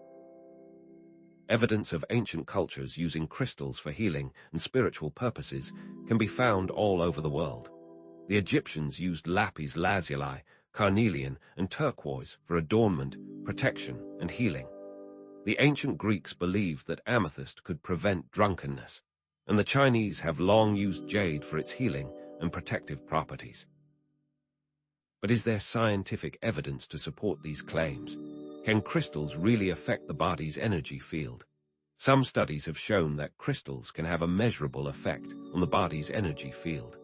Evidence of ancient cultures using crystals for healing and spiritual purposes can be found all over the world. The Egyptians used lapis lazuli, carnelian, and turquoise for adornment, protection, and healing. The ancient Greeks believed that amethyst could prevent drunkenness, and the Chinese have long used jade for its healing and protective properties. But is there scientific evidence to support these claims? Can crystals really affect the body's energy field? Some studies have shown that crystals can have a measurable effect on the body's energy field.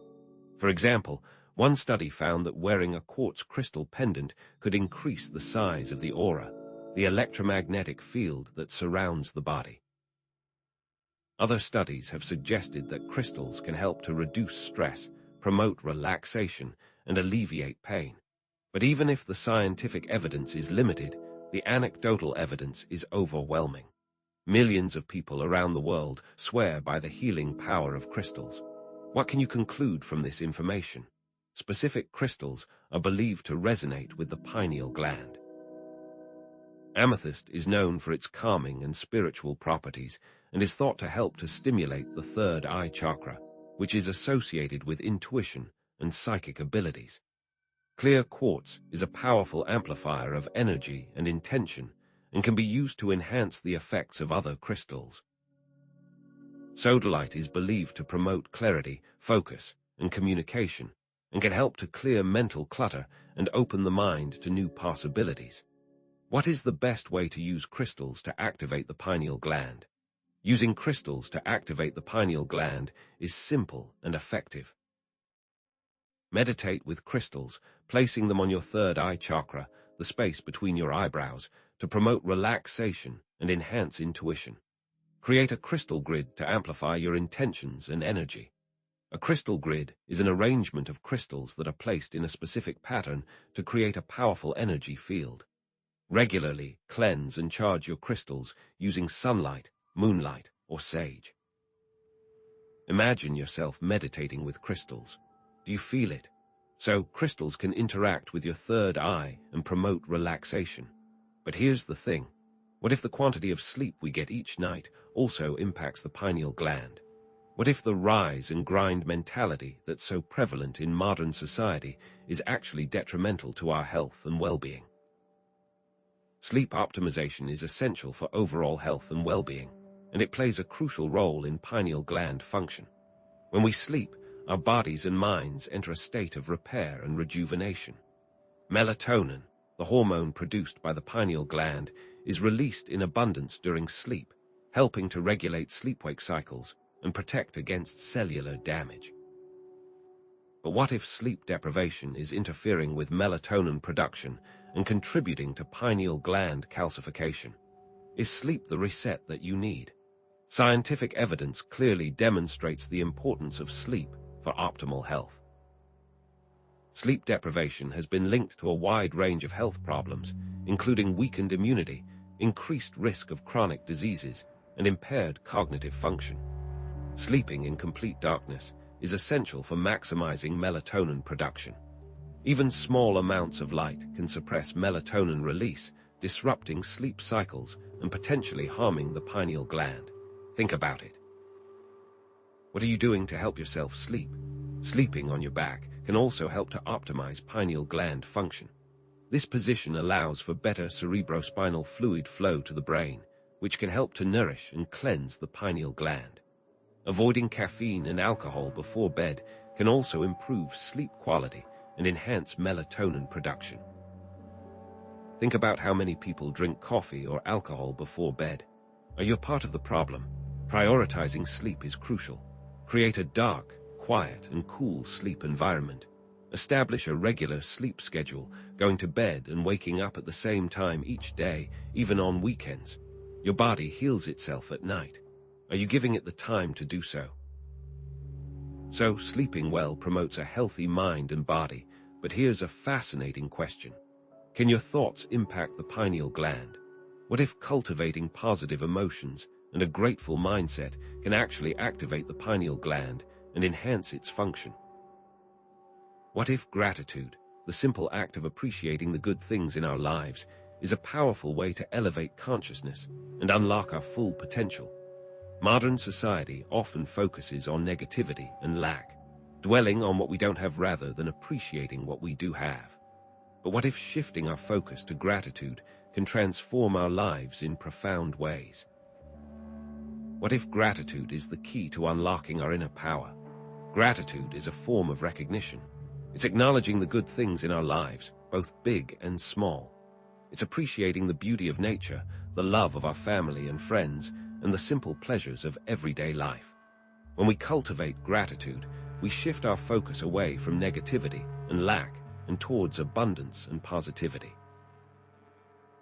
For example, one study found that wearing a quartz crystal pendant could increase the size of the aura, the electromagnetic field that surrounds the body. Other studies have suggested that crystals can help to reduce stress, promote relaxation, and alleviate pain. But even if the scientific evidence is limited, the anecdotal evidence is overwhelming. Millions of people around the world swear by the healing power of crystals. What can you conclude from this information? Specific crystals are believed to resonate with the pineal gland. Amethyst is known for its calming and spiritual properties and is thought to help to stimulate the third eye chakra, which is associated with intuition and psychic abilities. Clear quartz is a powerful amplifier of energy and intention and can be used to enhance the effects of other crystals. Sodalite is believed to promote clarity, focus, and communication, and can help to clear mental clutter and open the mind to new possibilities. What is the best way to use crystals to activate the pineal gland? Using crystals to activate the pineal gland is simple and effective. Meditate with crystals, placing them on your third eye chakra, the space between your eyebrows, to promote relaxation and enhance intuition. Create a crystal grid to amplify your intentions and energy. A crystal grid is an arrangement of crystals that are placed in a specific pattern to create a powerful energy field. Regularly cleanse and charge your crystals using sunlight, moonlight, or sage. Imagine yourself meditating with crystals. Do you feel it? So, crystals can interact with your third eye and promote relaxation. But here's the thing. What if the quantity of sleep we get each night also impacts the pineal gland? What if the rise and grind mentality that's so prevalent in modern society is actually detrimental to our health and well-being? Sleep optimization is essential for overall health and well-being, and it plays a crucial role in pineal gland function. When we sleep, our bodies and minds enter a state of repair and rejuvenation. Melatonin, the hormone produced by the pineal gland, is released in abundance during sleep, helping to regulate sleep-wake cycles and protect against cellular damage. But what if sleep deprivation is interfering with melatonin production and contributing to pineal gland calcification? Is sleep the reset that you need? Scientific evidence clearly demonstrates the importance of sleep for optimal health. Sleep deprivation has been linked to a wide range of health problems, including weakened immunity, increased risk of chronic diseases, and impaired cognitive function. Sleeping in complete darkness is essential for maximizing melatonin production. Even small amounts of light can suppress melatonin release, disrupting sleep cycles and potentially harming the pineal gland. Think about it. What are you doing to help yourself sleep? Sleeping on your back can also help to optimize pineal gland function. This position allows for better cerebrospinal fluid flow to the brain, which can help to nourish and cleanse the pineal gland. Avoiding caffeine and alcohol before bed can also improve sleep quality and enhance melatonin production. Think about how many people drink coffee or alcohol before bed. Are you a part of the problem? Prioritizing sleep is crucial. Create a dark, quiet, and cool sleep environment. Establish a regular sleep schedule, going to bed and waking up at the same time each day, even on weekends. Your body heals itself at night. Are you giving it the time to do so? So, sleeping well promotes a healthy mind and body, but here's a fascinating question. Can your thoughts impact the pineal gland? What if cultivating positive emotions and a grateful mindset can actually activate the pineal gland and enhance its function? What if gratitude, the simple act of appreciating the good things in our lives, is a powerful way to elevate consciousness and unlock our full potential? Modern society often focuses on negativity and lack, dwelling on what we don't have rather than appreciating what we do have. But what if shifting our focus to gratitude can transform our lives in profound ways? What if gratitude is the key to unlocking our inner power? Gratitude is a form of recognition. It's acknowledging the good things in our lives, both big and small. It's appreciating the beauty of nature, the love of our family and friends, and the simple pleasures of everyday life. When we cultivate gratitude, we shift our focus away from negativity and lack and towards abundance and positivity.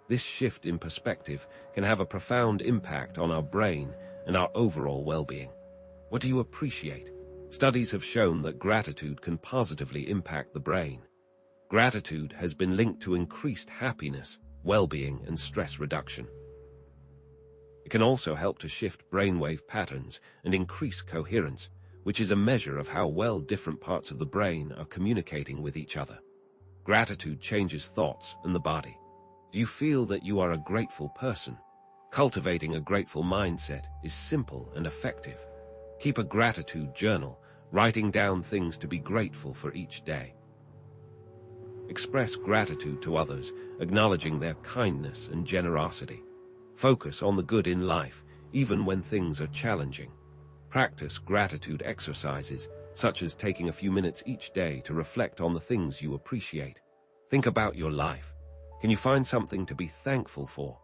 This shift in perspective can have a profound impact on our brain and our overall well-being. What do you appreciate? Studies have shown that gratitude can positively impact the brain. Gratitude has been linked to increased happiness, well-being, and stress reduction. It can also help to shift brainwave patterns and increase coherence, which is a measure of how well different parts of the brain are communicating with each other. Gratitude changes thoughts and the body. Do you feel that you are a grateful person? Cultivating a grateful mindset is simple and effective. Keep a gratitude journal, writing down things to be grateful for each day. Express gratitude to others, acknowledging their kindness and generosity. Focus on the good in life, even when things are challenging. Practice gratitude exercises, such as taking a few minutes each day to reflect on the things you appreciate. Think about your life. Can you find something to be thankful for?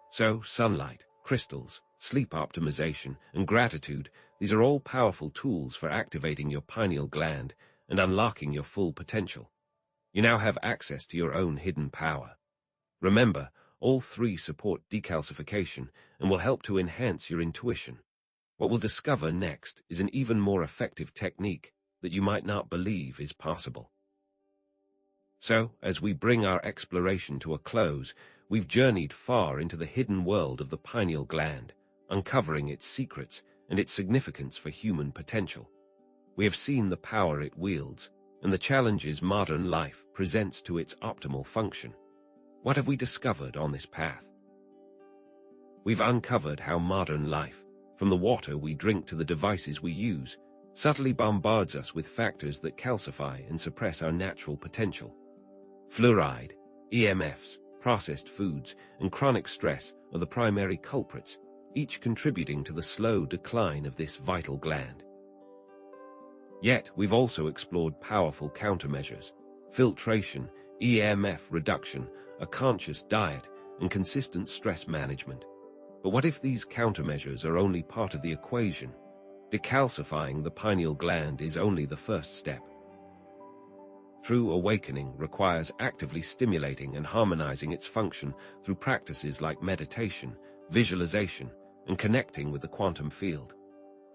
So, sunlight, crystals, sleep optimization, and gratitude, these are all powerful tools for activating your pineal gland and unlocking your full potential. You now have access to your own hidden power. Remember, all three support decalcification and will help to enhance your intuition. What we'll discover next is an even more effective technique that you might not believe is possible. So, as we bring our exploration to a close, we've journeyed far into the hidden world of the pineal gland, uncovering its secrets and its significance for human potential. We have seen the power it wields, and the challenges modern life presents to its optimal function. What have we discovered on this path? We've uncovered how modern life, from the water we drink to the devices we use, subtly bombards us with factors that calcify and suppress our natural potential. Fluoride, EMFs, processed foods, and chronic stress are the primary culprits, each contributing to the slow decline of this vital gland. Yet, we've also explored powerful countermeasures: filtration, EMF reduction, a conscious diet, and consistent stress management. But what if these countermeasures are only part of the equation? Decalcifying the pineal gland is only the first step. True awakening requires actively stimulating and harmonizing its function through practices like meditation, visualization, and connecting with the quantum field.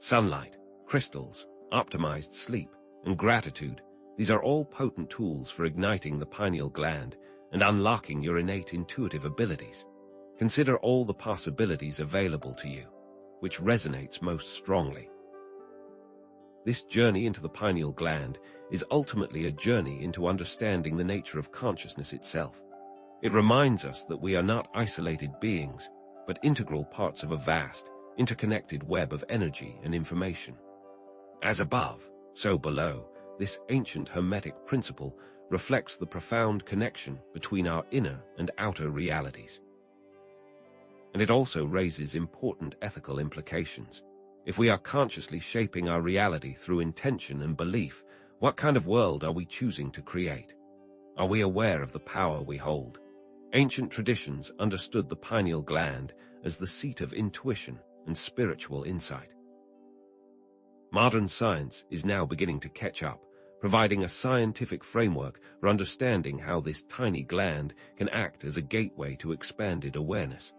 Sunlight, crystals, optimized sleep, and gratitude, these are all potent tools for igniting the pineal gland and unlocking your innate intuitive abilities. Consider all the possibilities available to you. Which resonates most strongly? This journey into the pineal gland is ultimately a journey into understanding the nature of consciousness itself. It reminds us that we are not isolated beings, but integral parts of a vast, interconnected web of energy and information. As above, so below, this ancient Hermetic principle reflects the profound connection between our inner and outer realities. And it also raises important ethical implications. If we are consciously shaping our reality through intention and belief, what kind of world are we choosing to create? Are we aware of the power we hold? Ancient traditions understood the pineal gland as the seat of intuition and spiritual insight. Modern science is now beginning to catch up, providing a scientific framework for understanding how this tiny gland can act as a gateway to expanded awareness.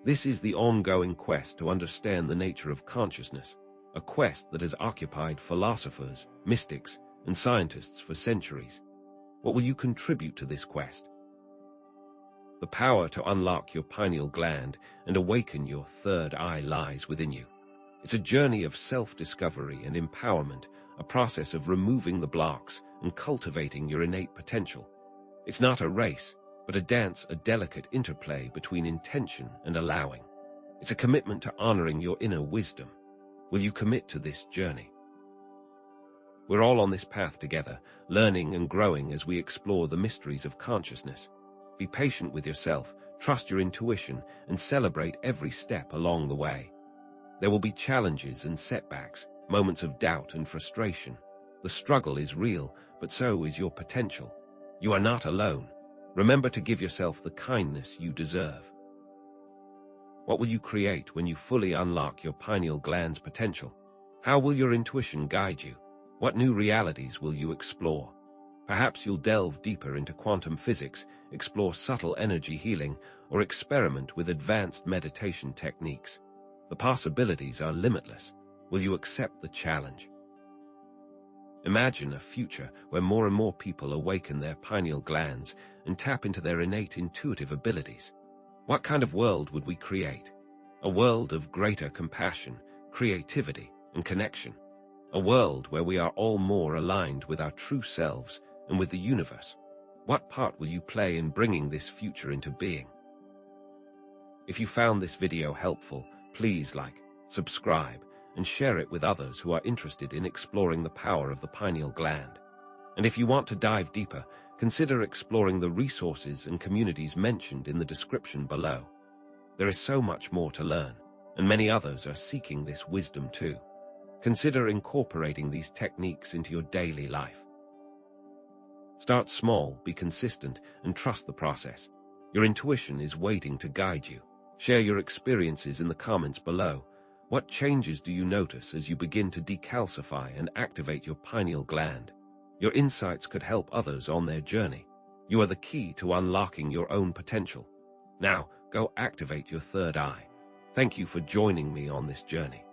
This is the ongoing quest to understand the nature of consciousness, a quest that has occupied philosophers, mystics, and scientists for centuries. What will you contribute to this quest? The power to unlock your pineal gland and awaken your third eye lies within you. It's a journey of self-discovery and empowerment, a process of removing the blocks and cultivating your innate potential. It's not a race, but a dance, a delicate interplay between intention and allowing. It's a commitment to honoring your inner wisdom. Will you commit to this journey? We're all on this path together, learning and growing as we explore the mysteries of consciousness. Be patient with yourself, trust your intuition, and celebrate every step along the way. There will be challenges and setbacks, moments of doubt and frustration. The struggle is real, but so is your potential. You are not alone. Remember to give yourself the kindness you deserve. What will you create when you fully unlock your pineal gland's potential? How will your intuition guide you? What new realities will you explore? Perhaps you'll delve deeper into quantum physics, explore subtle energy healing, or experiment with advanced meditation techniques. The possibilities are limitless. Will you accept the challenge? Imagine a future where more and more people awaken their pineal glands and tap into their innate intuitive abilities. What kind of world would we create? A world of greater compassion, creativity, and connection. A world where we are all more aligned with our true selves and with the universe. What part will you play in bringing this future into being? If you found this video helpful, please like, subscribe, and share it with others who are interested in exploring the power of the pineal gland. And if you want to dive deeper, consider exploring the resources and communities mentioned in the description below. There is so much more to learn, and many others are seeking this wisdom too. Consider incorporating these techniques into your daily life. Start small, be consistent, and trust the process. Your intuition is waiting to guide you. Share your experiences in the comments below. What changes do you notice as you begin to decalcify and activate your pineal gland? Your insights could help others on their journey. You are the key to unlocking your own potential. Now, go activate your third eye. Thank you for joining me on this journey.